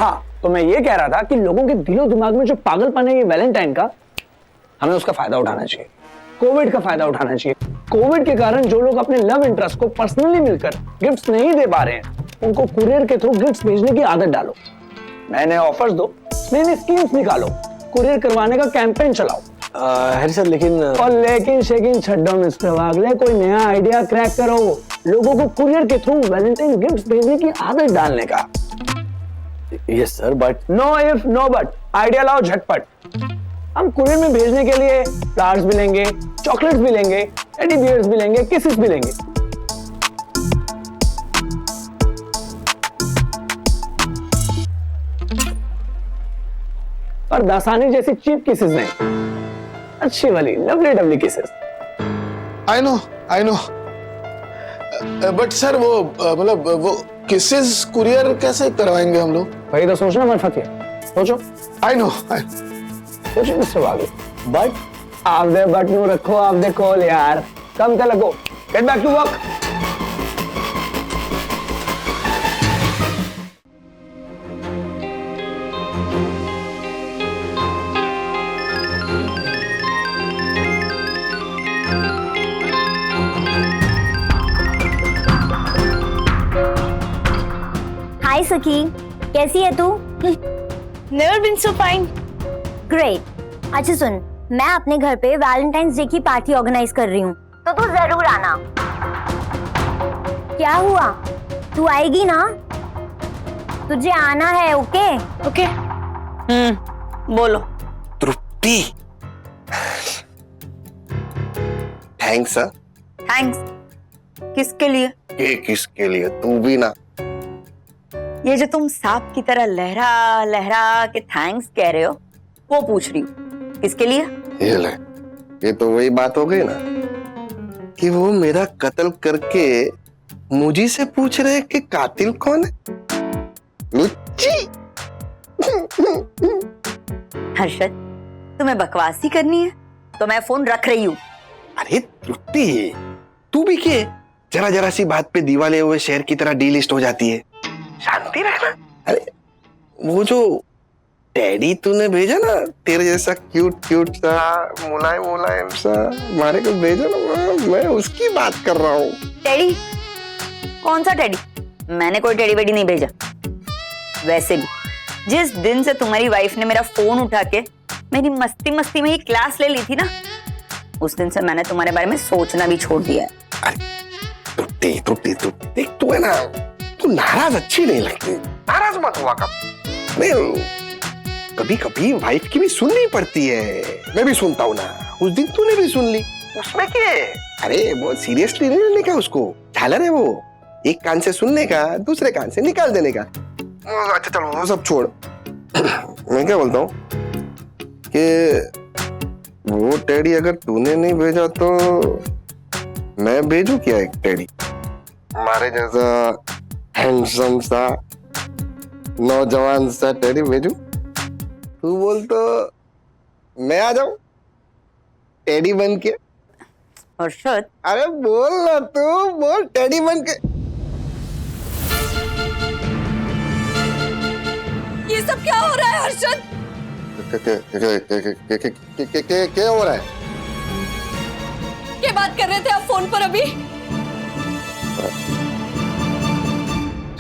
हाँ, तो मैं ये कह रहा था कि लोगों के दिलो दिमाग में जो पागलपन है ये वैलेंटाइन का, हमें उसका फायदा उठाना चाहिए, कोविड का फायदा उठाना चाहिए। कोविड के कारण जो लोग अपने लव इंटरेस्ट को पर्सनली मिलकर गिफ्ट्स नहीं दे पा रहे हैं, उनको कुरियर के थ्रू गिफ्ट्स भेजने की आदत डालो, नए नए ऑफर्स दो, नई नई स्कीम्स निकालो, कुरियर करवाने का कैंपेन चलाओ। हरी सर, लेकिन और लेकिन शेकिन छड्डो मिस्टर वागले, कोई नया आइडिया क्रैक करो, लोगों को कुरियर के थ्रू वैलेंटाइन गिफ्ट्स भेजने की आदत डालने का। Yes sir, but no if no but, idea लाओ झटपट। हम कुरियर में भेजने के लिए फ्लावर्स भी लेंगे, चॉकलेट्स भी लेंगे, टेडी बियर्स भी लेंगे, किसेस भी लेंगे। और दासानी जैसी चीप किसेस नहीं, अच्छी वाली lovely dovely kisses. I know but sir वो मतलब वो किसेस कुरियर कैसे करवाएंगे हम लोग? वही तो सोचना मत फतिया, सोचो। आई नो सोचो मिस्टर वागले, बट आप दे बट नु रखो, आप दे कॉल यार, कम ते लगो, get back to work. Hi Sakhi, कैसी है तू? Never been so fine. Great. अच्छा सुन, मैं अपने घर पे वैलेंटाइंस डे की पार्टी ऑर्गेनाइज कर रही हूँ, तो तू जरूर आना। क्या हुआ, तू आएगी ना? तुझे आना है, ओके? ओके। बोलो। तृप्ति, थैंक्स सर। थैंक्स किसके लिए? ये किसके लिए? तू भी ना। ये जो तुम सांप की तरह लहरा लहरा के थैंक्स कह रहे हो, वो पूछ रही हूँ, किसके लिए? ये ले, ये तो वही बात हो गई ना कि वो मेरा कत्ल करके मुझे से पूछ रहे कि कातिल कौन है। लुच्ची। हर्षद, तुम्हें बकवासी करनी है तो मैं फोन रख रही हूँ। अरे तृप्ति, तू भी के जरा जरा सी बात पे दीवाले हुए शेर की तरह डीलिस्ट हो जाती है, शांति रखना। अरे वो जो टेडी तूने भेजा ना, तेरे जैसा क्यूट सा मुलायम सा मारे को भेजा ना, मैं उसकी बात कर रहा हूँ। टेडी? कौन सा टेडी? मैंने कोई टेडी वेडी नहीं भेजा। वैसे भी जिस दिन से तुम्हारी वाइफ ने मेरा फोन उठा के मेरी मस्ती में ही क्लास ले ली थी ना, उस दिन से मैंने तुम्हारे बारे में सोचना भी छोड़ दिया है। अरे तृप्ति देख, तू है ना, तू नाराज अच्छी नहीं लगती, नाराज मत हुआ कर। कभी कभी वाइफ की भी सुननी पड़ती है, मैं भी सुनता हूँ ना, उस दिन तूने भी सुन ली, उसमें क्या है? अरे बहुत सीरियसली नहीं लेने का उसको, झालर है वो, एक कान से सुनने का, दूसरे कान से निकाल देने का। अच्छा चलो वो सब छोड़, मैं क्या बोलता हूँ कि वो टेडी अगर तूने नहीं भेजा तो मैं भेजू क्या एक टेडी हमारे जैसा हैंडसम सा नौजवान सा टेडी भेजू? तू बोल तो मैं आ जाऊं टेडी बन के? हर्षद, अरे बोल ना, तू बोल टेडी बन के। ये सब क्या हो रहा है हर्षद? क्या हो रहा है? क्या बात कर रहे थे आप फोन पर अभी?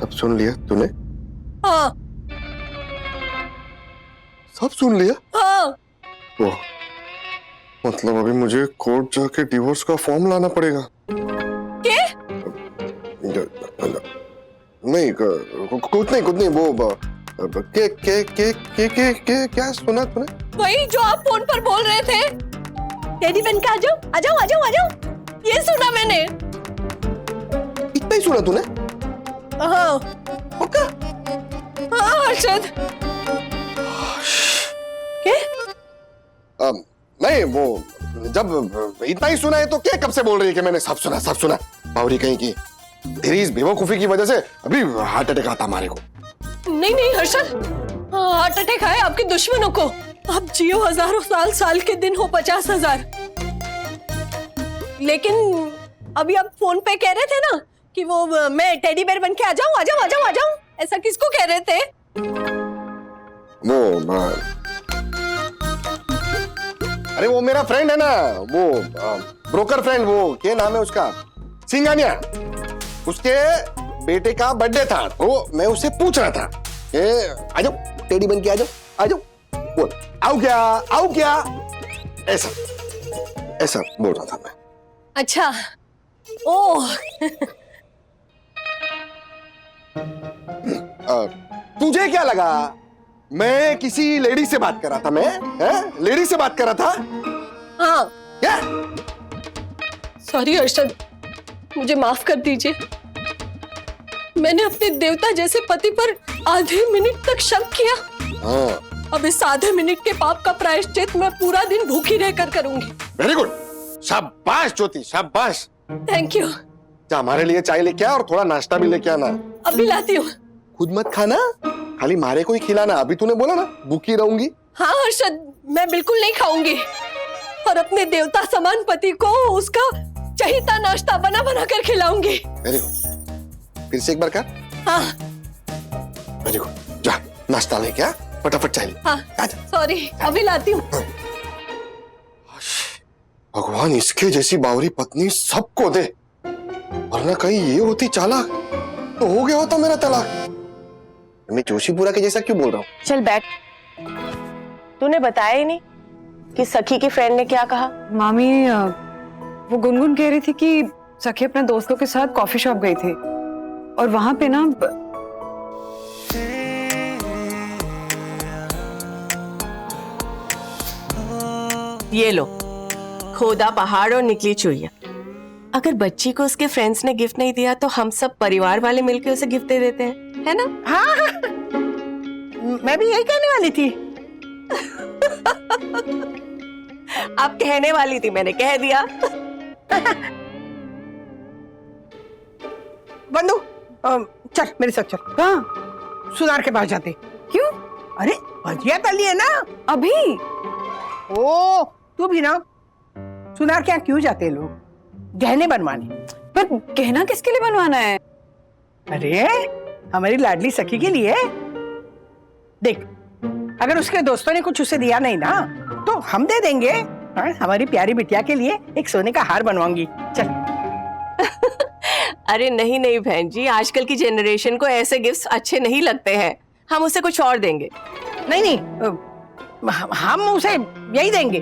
सब सुन लिया तूने? हाँ सब सुन लिया? हाँ। वो मतलब अभी मुझे कोर्ट जाके डिवोर्स का फॉर्म लाना पड़ेगा। क्या? नहीं कुछ नहीं वो क्या सुना तूने? वही जो आप फोन पर बोल रहे थे, टेडी बन के आ जाओ आ जाओ आ जाओ आ जाओ, ये सुना मैंने। इतना ही सुना तूने? हाँ पक्का? हाँ हर्षद। क्या? नहीं वो जब इतना ही सुना है तो क्या कब से बोल रही है कि मैंने सब सुना बावरी कहीं की। तेरी इस बेवकूफी की वजह से अभी हार्ट अटैक आता हमारे को। नहीं नहीं हर्षद, हार्ट अटैक आए आपके दुश्मनों को। आप जियो हजारों साल, साल के दिन हो 50,000। लेकिन अभी आप फोन पे कह रहे थे ना कि वो मैं टेडी बेयर बन के आ जाऊं आ जाऊं आ जाऊं आ जाऊं, ऐसा किसको कह रहे थे? वो अरे वो मेरा फ्रेंड है ना, वो ब्रोकर फ्रेंड, वो क्या नाम है उसका, सिंगानिया। उसके बेटे का बर्थडे था तो मैं उससे पूछ रहा था कि आ जाओ टेडी बन के आ जाओ बोल आओ क्या ऐसा बोल रहा था मैं। अच्छा ओह तुझे क्या लगा मैं किसी लेडी से बात कर रहा था? लेडी से बात कर रहा था? हाँ क्या? सॉरी हर्षद, मुझे माफ कर दीजिए। मैंने अपने देवता जैसे पति पर आधे मिनट तक शक किया। हाँ। अब इस आधे मिनट के पाप का प्रायश्चित मैं पूरा दिन भूखी रहकर करूंगी। वेरी गुड, शाबाश ज्योति शाबाश। Thank you. जा हमारे लिए चाय लेके आ और थोड़ा नाश्ता भी लेके आना। अभी लाती हूँ। खुद मत खाना, खाली मारे को ही खिलाना। अभी तूने बोला ना भूखी रहूंगी। हाँ हर्षद, मैं बिल्कुल नहीं खाऊंगी और अपने देवता समान पति को उसका चहीता नाश्ता बना बना कर खिलाऊंगी। वेरी गुड, फिर से एक बार कर। हाँ वेरी गुड, जा नाश्ता लेके आ, फटाफट चाय ले। हाँ सॉरी, अभी लाती हूँ। भगवान इसके जैसी बावरी पत्नी सबको दे, वरना कहीं ये होती चालाक तो हो गया होता मेरा तलाक। मैं जोशीपुरा के जैसा क्यों बोल रहा हूँ? चल बैठ। तूने बताया ही नहीं कि सखी की फ्रेंड ने क्या कहा? मामी वो गुनगुन कह रही थी कि सखी अपने दोस्तों के साथ कॉफी शॉप गई थी और वहां पे ना ये लो, खोदा पहाड़ और निकली चुड़िया। अगर बच्ची को उसके फ्रेंड्स ने गिफ्ट नहीं दिया तो हम सब परिवार वाले मिलकर उसे गिफ्ट दे देते हैं, है ना? हाँ मैं भी यही कहने वाली थी। आप कहने वाली थी, मैंने कह दिया। बंधु चल मेरे साथ चल। कहाँ? सुनार के पास जाते। क्यों? अरे भजिया तली है ना अभी। ओ तू भी ना, सुनार के यहाँ क्यों जाते हैं लोग? गहने बनवाने। पर गहना किसके लिए बनवाना है? अरे हमारी लाडली सखी के लिए। देख अगर उसके दोस्तों ने कुछ उसे दिया नहीं ना तो हम दे देंगे। हाँ, हमारी प्यारी बिटिया के लिए एक सोने का हार बनवाऊंगी। चल। अरे नहीं नहीं बहन जी, आजकल की जनरेशन को ऐसे गिफ्ट्स अच्छे नहीं लगते हैं। हम उसे कुछ और देंगे। नहीं हम उसे यही देंगे,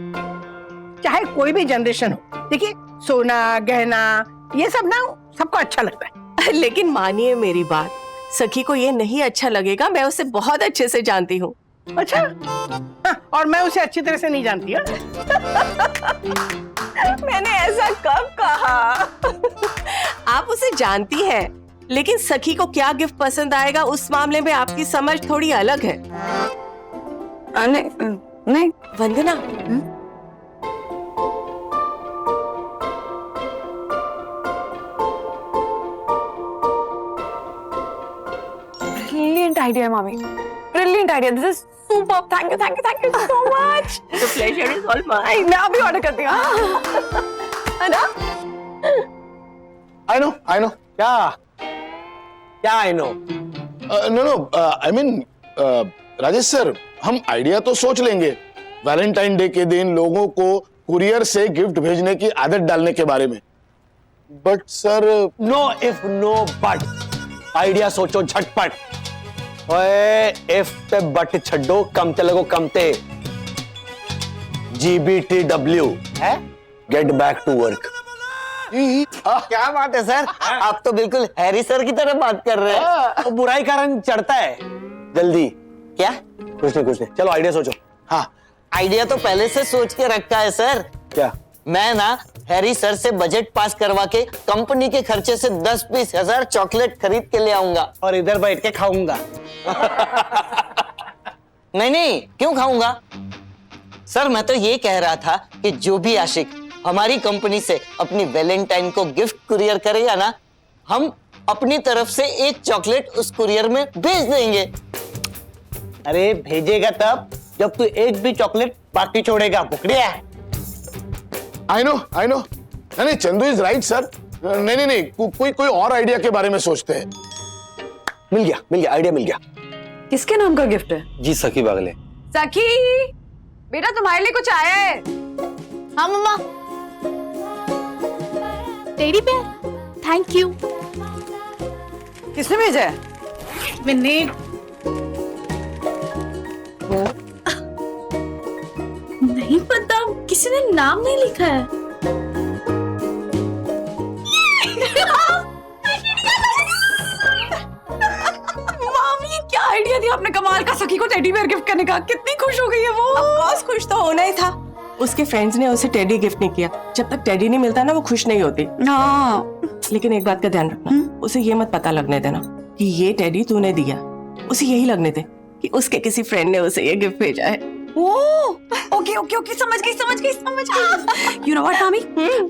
चाहे कोई भी जनरेशन हो। देखिए सोना गहना ये सब ना सबको अच्छा लगता है। लेकिन मानिए मेरी बात, सखी को ये नहीं अच्छा लगेगा। मैं उसे बहुत अच्छे से जानती हूँ। अच्छा हाँ, और मैं उसे अच्छी तरह से नहीं जानती हूँ। मैंने ऐसा कब कहा? आप उसे जानती हैं, लेकिन सखी को क्या गिफ्ट पसंद आएगा उस मामले में आपकी समझ थोड़ी अलग है। नहीं वंदना, ब्रिलियंट आइडिया मामी, brilliant idea. This is super. Thank you so much. The pleasure is all mine. मैं अभी ऑर्डर करती हूँ। है ना? I know. क्या I know? No, I mean, Rajesh sir, हम आइडिया तो सोच लेंगे वैलेंटाइन डे के दिन लोगों को कुरियर से गिफ्ट भेजने की आदत डालने के बारे में, but sir no if no but, idea सोचो झटपट। ओए इफ ते बट छड्डो, कमते लगो कमते। GBTW है, गेट बैक टू वर्क। क्या बात है सर, आप तो बिल्कुल हैरी सर की तरह बात कर रहे हैं। तो बुराई का रंग चढ़ता है। जल्दी। क्या कुछ नहीं, चलो आइडिया सोचो। हाँ, आइडिया तो पहले से सोच के रखा है सर। क्या? मैं ना हैरी सर से बजट पास करवा के कंपनी के खर्चे से 10-20 हजार चॉकलेट खरीद के ले आऊंगा और इधर बैठ के खाऊंगा। नहीं, क्यों खाऊंगा सर? मैं तो ये कह रहा था कि जो भी आशिक हमारी कंपनी से अपनी वैलेंटाइन को गिफ्ट कुरियर करेगा ना, हम अपनी तरफ से एक चॉकलेट उस कुरियर में भेज देंगे। अरे भेजेगा तब जब तू एक भी चॉकलेट बाकी छोड़ेगा, बुकड़िया। आई नो नहीं, चंदू इज राइट सर। नहीं, कोई और आइडिया के बारे में सोचते हैं। मिल गया, आइडिया मिल गया। किसके नाम का गिफ्ट है? जी सखी बागले। सखी, बेटा तुम्हारे लिए कुछ आया है। हाँ मम्मा। Teddy bear, thank you. किसने भेजा है? मैंने नहीं पता, किसी ने नाम नहीं लिखा है। मामी, क्या आइडिया दिया आपने कमाल का सखी को टेडी बेयर गिफ्ट करने का। कितनी खुश हो गई है वो। ऑफकोर्स खुश तो होना ही था। उसके फ्रेंड्स ने उसे टेडी गिफ्ट नहीं किया। जब तक टेडी नहीं मिलता ना, वो खुश नहीं होती। हाँ, लेकिन एक बात का ध्यान रखना, उसे ये मत पता लगने देना कि ये टेडी तूने दिया। उसे यही लगने दे कि उसके किसी फ्रेंड ने उसे ये गिफ्ट भेजा है। ओके, समझ गई। यू नो व्हाट मामी,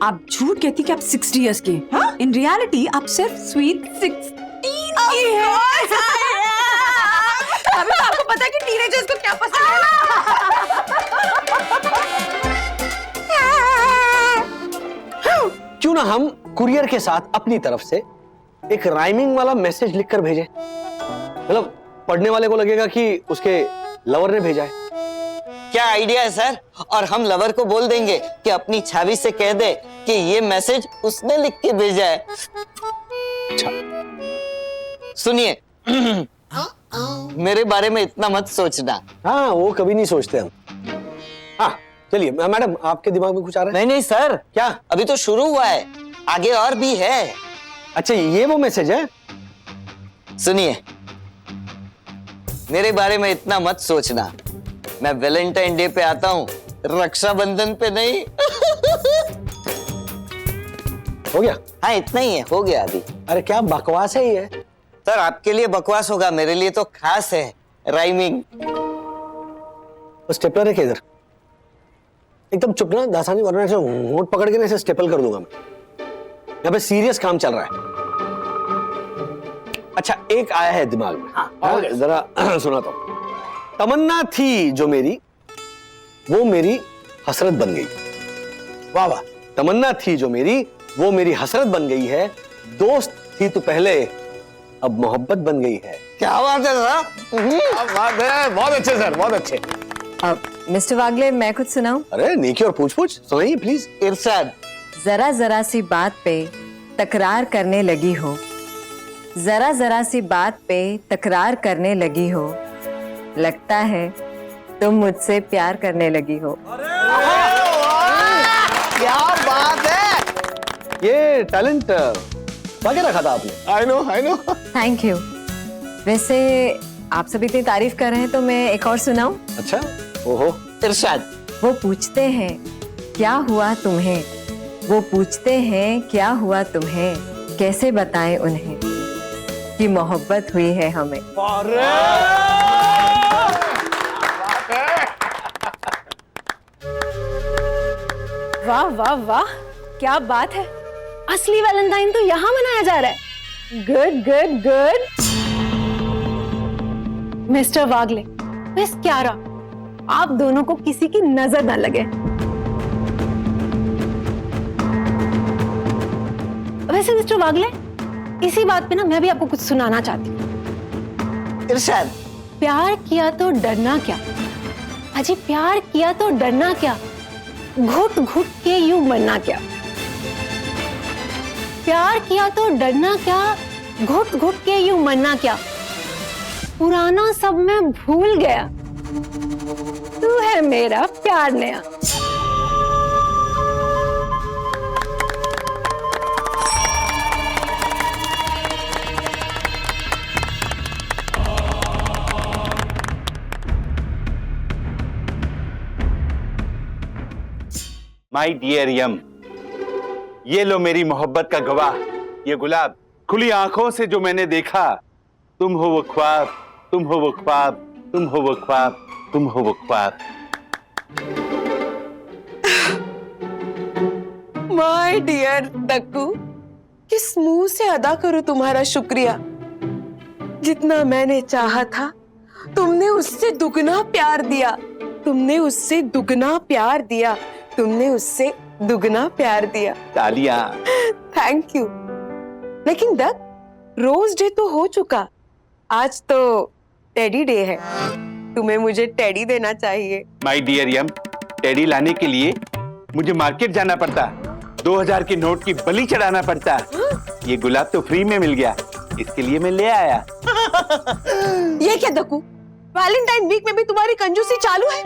आप झूठ कहती कि आप 60 इयर्स की, इन रियलिटी आप सिर्फ स्वीट 16 की है। अभी तो आपको पता है कि टीनेजर्स को क्या पसंद है ना। क्यों ना हम कुरियर के साथ अपनी तरफ से एक राइमिंग वाला मैसेज लिखकर भेजे, मतलब पढ़ने वाले को लगेगा कि उसके लवर ने भेजा है। क्या आइडिया है सर? और हम लवर को बोल देंगे कि अपनी छावी से कह दे कि ये मैसेज उसने लिख के भेजा है। अच्छा। सुनिए, मेरे बारे में इतना मत सोचना। हाँ, वो कभी नहीं सोचते हम। हाँ चलिए मैडम, आपके दिमाग में कुछ आ रहा है? नहीं सर। क्या? अभी तो शुरू हुआ है, आगे और भी है। अच्छा, ये वो मैसेज है? सुनिए, मेरे बारे में इतना मत सोचना। मैं वैलेंटाइन डे पे आता हूँ, रक्षाबंधन पे नहीं। हो गया? हाँ, इतना ही है, हो गया अभी। अरे क्या बकवास है ये। सर, आपके लिए बकवास होगा, मेरे लिए तो खास है। राइमिंग। स्टेपलर है क्या इधर? एकदम चुप ना दासानी, वरना ऐसे होंठ पकड़ के ना ऐसे स्टेपल कर दूंगा मैं। यहाँ पे सीरियस काम चल रहा है। अच्छा, एक आया है दिमाग में। हाँ, जरा सुनाता हूं। तमन्ना थी जो मेरी, वो मेरी हसरत बन गई। वाह वाह। तमन्ना थी जो मेरी, वो मेरी हसरत बन गई है। दोस्त थी तो पहले, अब मोहब्बत बन गई है। क्या बात है सर? क्या बात है, बहुत अच्छे सर, बहुत अच्छे। अब मिस्टर वागले, मैं कुछ सुनाऊं? अरे नेकी और पूछ सुनाइए प्लीज। इरशाद। जरा जरा सी बात पे तकरार करने लगी हो, जरा जरा सी बात पे तकरार करने लगी हो, लगता है तुम मुझसे प्यार करने लगी हो। क्या बात है! ये टैलेंट बाकी रखा था आपने। I know. Thank you. वैसे आप सब इतनी तारीफ कर रहे हैं तो मैं एक और सुनाऊं? अच्छा। ओहो। इरशाद। वो पूछते हैं क्या हुआ तुम्हें, वो पूछते हैं क्या हुआ तुम्हें, कैसे बताएं उन्हें कि मोहब्बत हुई है हमें। वाह वाह वाह, क्या बात है। असली वैलेंटाइन तो यहाँ मनाया जा रहा है। Good good good. मिस्टर वागले, बस क्या रहा, आप दोनों को किसी की नजर न लगे। वैसे मिस्टर वागले, इसी बात पे ना मैं भी आपको कुछ सुनाना चाहती हूँ। इरशाद। प्यार किया तो डरना क्या? अजी प्यार किया तो डरना क्या? घुट घुट के यूं मरना क्या? प्यार किया तो डरना क्या? घुट घुट के यूं मरना क्या? पुराना सब मैं भूल गया, तू है मेरा प्यार नया। माई डियर यम, ये लो मेरी मोहब्बत का गवाह, ये गुलाब। खुली आंखों से जो मैंने देखा, तुम हो वो ख्वाब, तुम हो वो ख्वाब, तुम हो वो ख्वाब, तुम हो वो ख्वाब। माय डियर डक्कू, किस मुंह से अदा करूं तुम्हारा शुक्रिया। जितना मैंने चाहा था, तुमने उससे दुगना प्यार दिया, तुमने उससे दुगना प्यार दिया, तुमने उससे दुगना प्यार दिया। तालियां। Thank you. लेकिन डक, रोज डे तो हो चुका, आज तो टेडी डे है। तुम्हें मुझे टेडी देना चाहिए। माई डियर यम, टेडी लाने के लिए मुझे मार्केट जाना पड़ता, 2000 के नोट की बलि चढ़ाना पड़ता। ये गुलाब तो फ्री में मिल गया, इसके लिए मैं ले आया। ये क्या दक्कू, वैलेंटाइन वीक में भी तुम्हारी कंजूसी चालू है?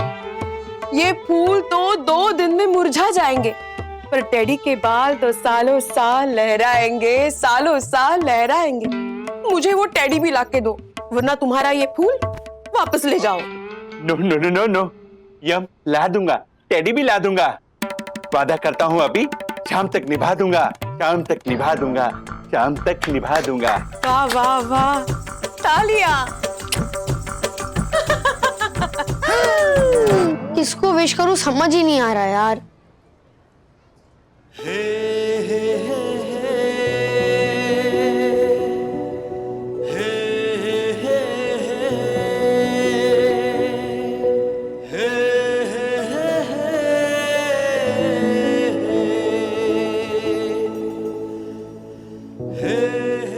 ये फूल तो 2 दिन में मुरझा जाएंगे, पर टेडी के बाल तो सालों साल लहराएंगे, सालों साल लहराएंगे। मुझे वो टेडी भी लाके दो, वरना तुम्हारा ये फूल वापस ले जाओ। No no no no no yum, ला दूंगा, टेडी भी ला दूंगा। वादा करता हूँ अभी शाम तक निभा दूंगा, शाम तक निभा दूंगा, शाम तक निभा दूंगा। वाह वाह वाह, तालियां। किसको विश करूं समझ ही नहीं आ रहा यार।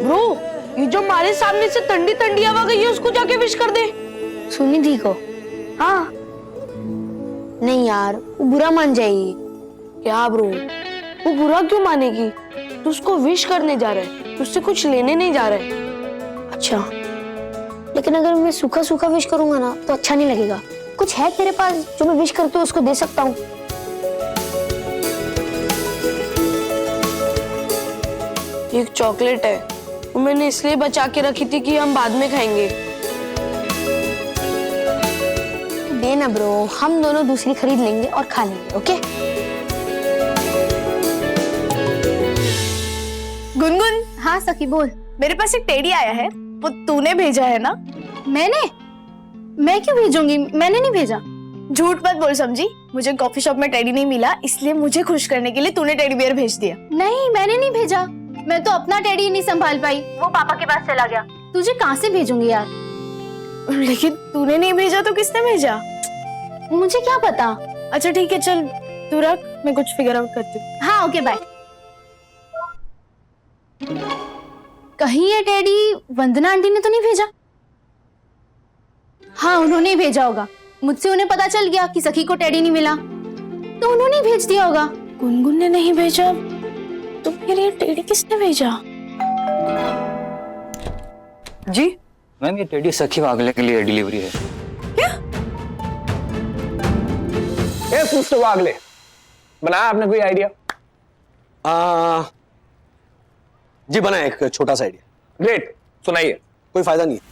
ब्रो, ये जो हमारे सामने से ठंडी ठंडी हवा गई है, उसको जाके विश कर दे। सुनिधि को? हाँ। नहीं यार, वो बुरा मान जाएगी। क्या ब्रो, वो बुरा क्यों मानेगी? तू उसको विश करने जा रहा है, उससे कुछ लेने नहीं जा रहा है। अच्छा, लेकिन अगर मैं सूखा सूखा विश करूंगा ना तो अच्छा नहीं लगेगा। कुछ है तेरे पास जो मैं विश करके उसको दे सकता हूँ? एक चॉकलेट है, वो मैंने इसलिए बचा के रखी थी कि हम बाद में खाएंगे। देना ब्रो, हम दोनों दूसरी खरीद लेंगे और खा लेंगे। ओके? गुनगुन। हाँ सखी बोल। मेरे पास एक टेडी आया है, वो तूने भेजा है ना? मैंने? मैं क्यों भेजूंगी, मैंने नहीं भेजा। झूठ मत बोल समझी, मुझे कॉफी शॉप में टेडी नहीं मिला, इसलिए मुझे खुश करने के लिए तूने टेडी बियर भेज दिया। नहीं मैंने नहीं भेजा, मैं तो अपना टेडी नहीं संभाल पाई, वो पापा के पास चला गया। तुझे कहाँ से भेजूंगी यार? लेकिन तूने नहीं भेजा तो किसने भेजा? मुझे क्या पता। अच्छा ठीक है, चल तू रख, मैं कुछ फिगर आउट करती हूँ। हाँ ओके बाय। कहीं ये टेडी वंदना आंटी ने तो नहीं भेजा? हाँ उन्होंने ही भेजा होगा, मुझसे उन्हें पता चल गया कि सखी को टेडी नहीं मिला, तो उन्होंने ही भेज दिया होगा। गुनगुन ने नहीं भेजा तो फिर ये टेडी किसने भेजा? जी मैम, ये टेडी सखी वागले के लिए डिलीवरी है। यस मिस्टर वागले, बनाया आपने कोई आइडिया? जी बनाया एक छोटा सा आइडिया। ग्रेट, सुनाइए। कोई फायदा नहीं है।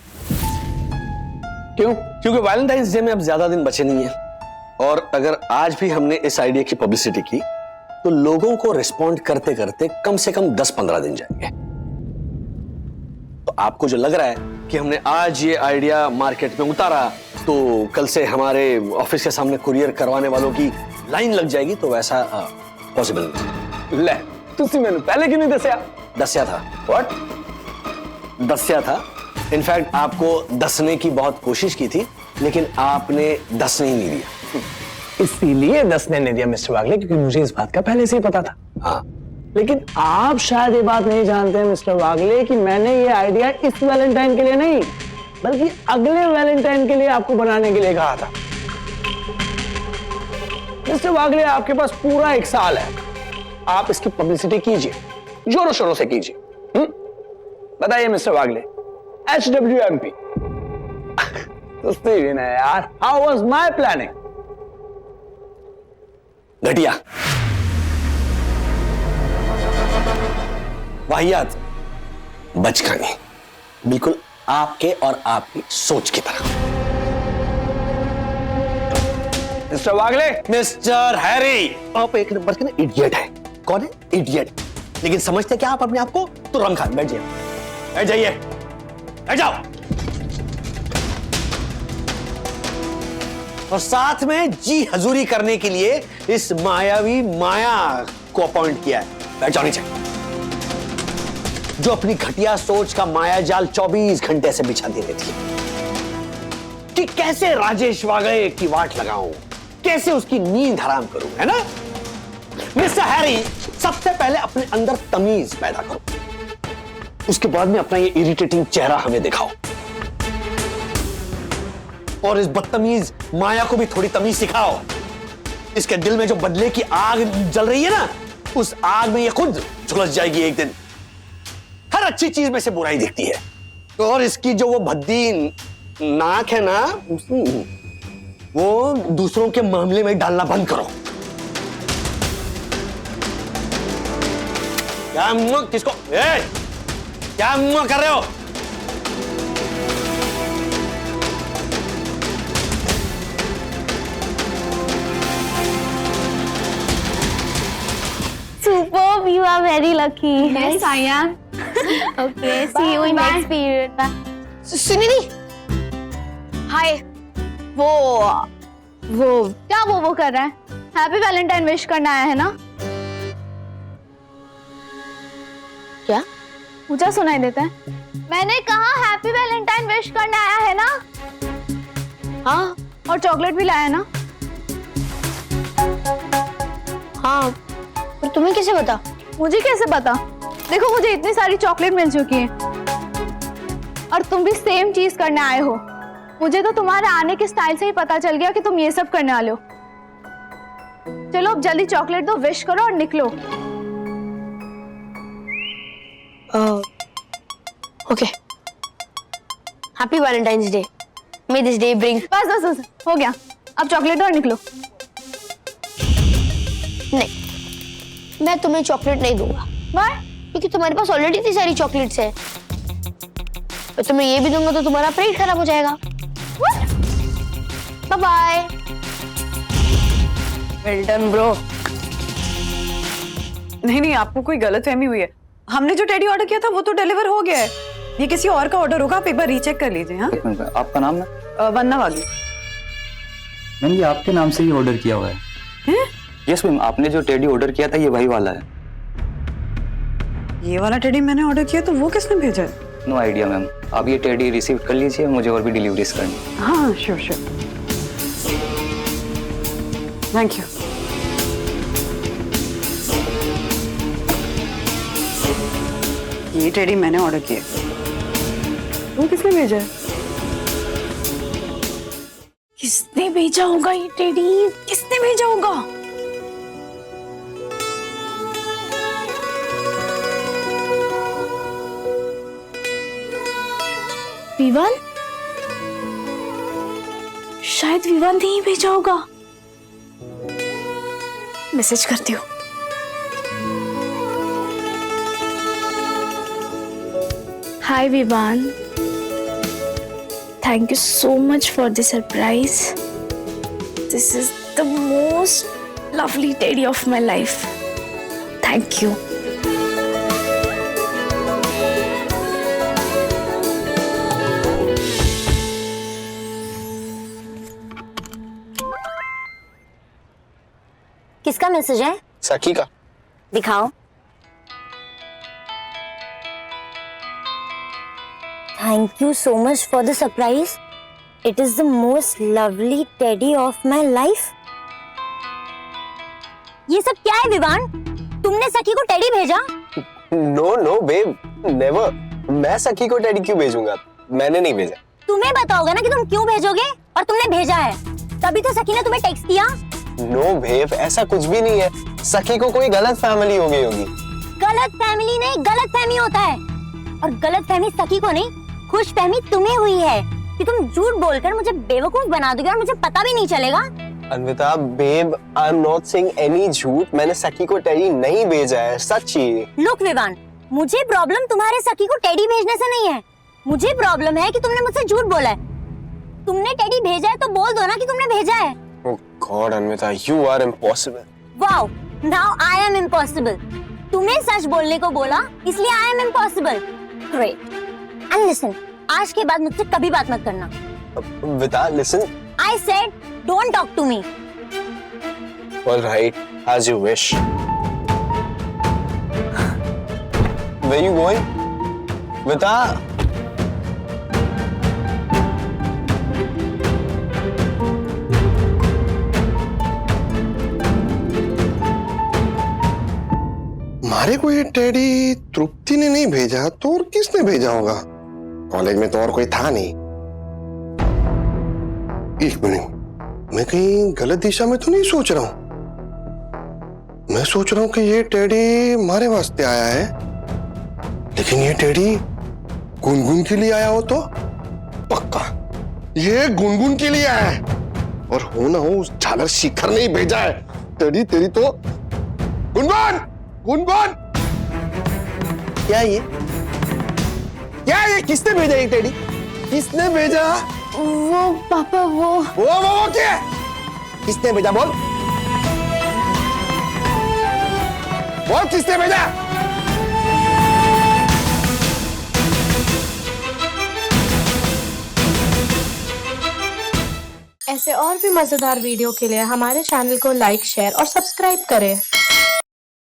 क्यों? क्योंकि वैलेंटाइंस डे में अब ज्यादा दिन बचे नहीं है, और अगर आज भी हमने इस आइडिया की पब्लिसिटी की तो लोगों को रिस्पॉन्ड करते करते कम से कम 10-15 दिन जाएंगे। तो आपको जो लग रहा है कि हमने आज ये आइडिया मार्केट में उतारा तो कल से हमारे ऑफिस के सामने कुरियर करवाने वालों की लाइन लग जाएगी, तो वैसा पॉसिबल नहीं। ले तुसी मैंने पहले क्यों नहीं दसिया? दसिया था। व्हाट? दसिया था। इनफैक्ट आपको दसने की बहुत कोशिश की थी, लेकिन आपने दसने ही नहीं दिया। इसीलिए दसने नहीं दिया मिस्टर वागले, क्योंकि मुझे इस बात का पहले से ही पता था। हाँ, लेकिन आप शायद ये बात नहीं जानते हैं मिस्टर वागले कि मैंने ये आइडिया इस वैलेंटाइन के लिए नहीं, बल्कि अगले वैलेंटाइन के लिए आपको बनाने के लिए कहा था। मिस्टर वागले, आपके पास पूरा 1 साल है, आप इसकी पब्लिसिटी कीजिए, जोरों शोरों से कीजिए। बताइए मिस्टर वागले, HWMP सुस्ती भी नहीं यार। How was my planning? घटिया, वाहियात, बचकानी, बिल्कुल आपके और आपकी सोच की तरह। मिस्टर वागले, मिस्टर हैरी, आप एक नंबर के ना इडियट है। कौन है? इडियट। लेकिन समझते क्या आप अपने आप को? तुरंत खान बैठ जाइए, बैठ जाइए, बैठ जाओ। और साथ में जी हजूरी करने के लिए इस मायावी माया को अपॉइंट किया है। बैठ जाओ नीचे, जो अपनी घटिया सोच का माया जाल 24 घंटे से बिछा दे देती है कि कैसे राजेश वागले की वाट लगाऊं, कैसे उसकी नींद हराम करूं, है ना? मिस्टर हैरी, सबसे पहले अपने अंदर तमीज पैदा करो, उसके बाद में अपना ये इरिटेटिंग चेहरा हमें दिखाओ, और इस बदतमीज माया को भी थोड़ी तमीज सिखाओ। इसके दिल में जो बदले की आग जल रही है ना, उस आग में ये खुद झुलस जाएगी एक दिन। हर अच्छी चीज में से बुराई दिखती है, और इसकी जो वो भद्दी नाक है ना, वो दूसरों के मामले में डालना बंद करो। क्या किसको क्या कर रहे हो? Superb, you are very lucky. Yes, I am. Okay, see you in next period. Sunidhi, हाय। वो क्या वो कर रहा है? हैप्पी वैलेंटाइन विश करना आया है ना? क्या? मुझे सुनाई देता है। मैंने कहा हैप्पी वैलेंटाइन विश करना आया है ना? हाँ, और चॉकलेट भी लाया ना? हाँ, और तुम्हें कैसे पता? मुझे कैसे पता? देखो, मुझे इतनी सारी चॉकलेट मिल चुकी है, और तुम भी सेम चीज करने आए हो। मुझे तो तुम्हारे आने के स्टाइल से ही पता चल गया कि तुम ये सब करने वाले हो। चलो अब जल्दी चॉकलेट दो, विश करो और निकलो। Okay, happy Valentine's day. May this day bring. बस हो गया, अब चॉकलेट दो और निकलो। नहीं, मैं तुम्हें चॉकलेट नहीं दूंगा। वाह? क्योंकि तुम्हारे पास ऑलरेडी इतनी सारी चॉकलेट्स है। और तुम्हें ये भी दूंगा तो तुम्हारा पेट खराब हो जाएगा। Bye bye. Well done bro. नहीं, आपको कोई गलतफहमी हुई है। हमने जो टेडी ऑर्डर किया था वो तो डिलीवर हो गया है। ये किसी और का ऑर्डर होगा, आप एक बार रीचेक कर लीजिए। हाँ, आपका नाम है? वन्ना वाली। मैंने ये आपके नाम से ही ऑर्डर किया हुआ है। यस मैम, आपने जो टेडी ऑर्डर किया था ये वही वाला है। ये वाला टेडी मैंने ऑर्डर किया तो वो किसने भेजा है? नो आइडिया मैम, आप ये टेडी रिसीव कर लीजिए, मुझे और भी डिलीवरीज करनी। हाँ श्योर। Thank you. ये टेडी मैंने ऑर्डर किया, वो किसने भेजा है? किसने भेजा होगा ये टेडी? किसने भेजा होगा? विवान? शायद विवान ने ही भेजा होगा। मैसेज करती हूँ। हाय Vivaan, thank you so much for the surprise. This is the most lovely teddy of my life. Thank you. किसका मैसेज है? सखी का। दिखाओ। Thank you so much for the surprise. It is the most lovely teddy of my life. ये सब क्या है विवान? तुमने सखी को टेडी भेजा? No babe, never. मैं सखी को टेडी क्यों भेजूंगा? मैंने नहीं भेजा। तुम्हें पता होगा ना कि तुम क्यों भेजोगे, और तुमने भेजा है, तभी तो सखी ने तुम्हें टेक्स्ट किया। नो बेब, ऐसा कुछ भी नहीं है। सखी को कोई गलत फैमिली हो गई होगी। गलत फैमिली नहीं, गलत फहमी होता है, और गलत फहमी सखी को नहीं, खुश फहमी तुम्हें हुई है कि तुम झूठ बोलकर मुझे बेवकूफ बना दोगे और मुझे पता भी नहीं चलेगा। Anvita babe, I am not saying any झूठ। मैंने सखी को टेडी नहीं भेजा है, सच ही। लुक विवान, मुझे प्रॉब्लम तुम्हारे सखी को टेडी भेजने से नहीं है, मुझे प्रॉब्लम है कि तुमने मुझसे झूठ बोला है। तुमने टेडी भेजा है तो बोल दो ना कि तुमने भेजा है। Oh God, Anvita, you are impossible. Wow, now I am impossible. तुम्हें सच बोलने को बोला, इसलिए I am impossible. Great. And listen, आज के बाद मुझसे कभी बात मत करना। Vita, listen. I said, don't talk to me. All right, as you wish. Where you going? Vita. मारे को ये टेडी तृप्ति ने नहीं भेजा तो और किसने भेजा होगा? कॉलेज में तो और कोई था नहीं। एक मिनट, मैं कहीं गलत दिशा में तो नहीं सोच रहा हूं? मैं सोच रहा हूं कि ये टेडी हमारे वास्ते आया है, लेकिन ये टेडी गुनगुन के लिए आया हो तो? पक्का ये गुनगुन के लिए आया है, और हो ना हो उस झालर शिखर ने ही भेजा है। टेडी तेरी तो गुनगुन गुनगुन, क्या ये किसने भेजा? ये टेडी किसने भेजा? वो पापा, वो क्या किसने भेजा? बोल बोल, किसने भेजा? ऐसे और भी मजेदार वीडियो के लिए हमारे चैनल को लाइक, शेयर और सब्सक्राइब करें।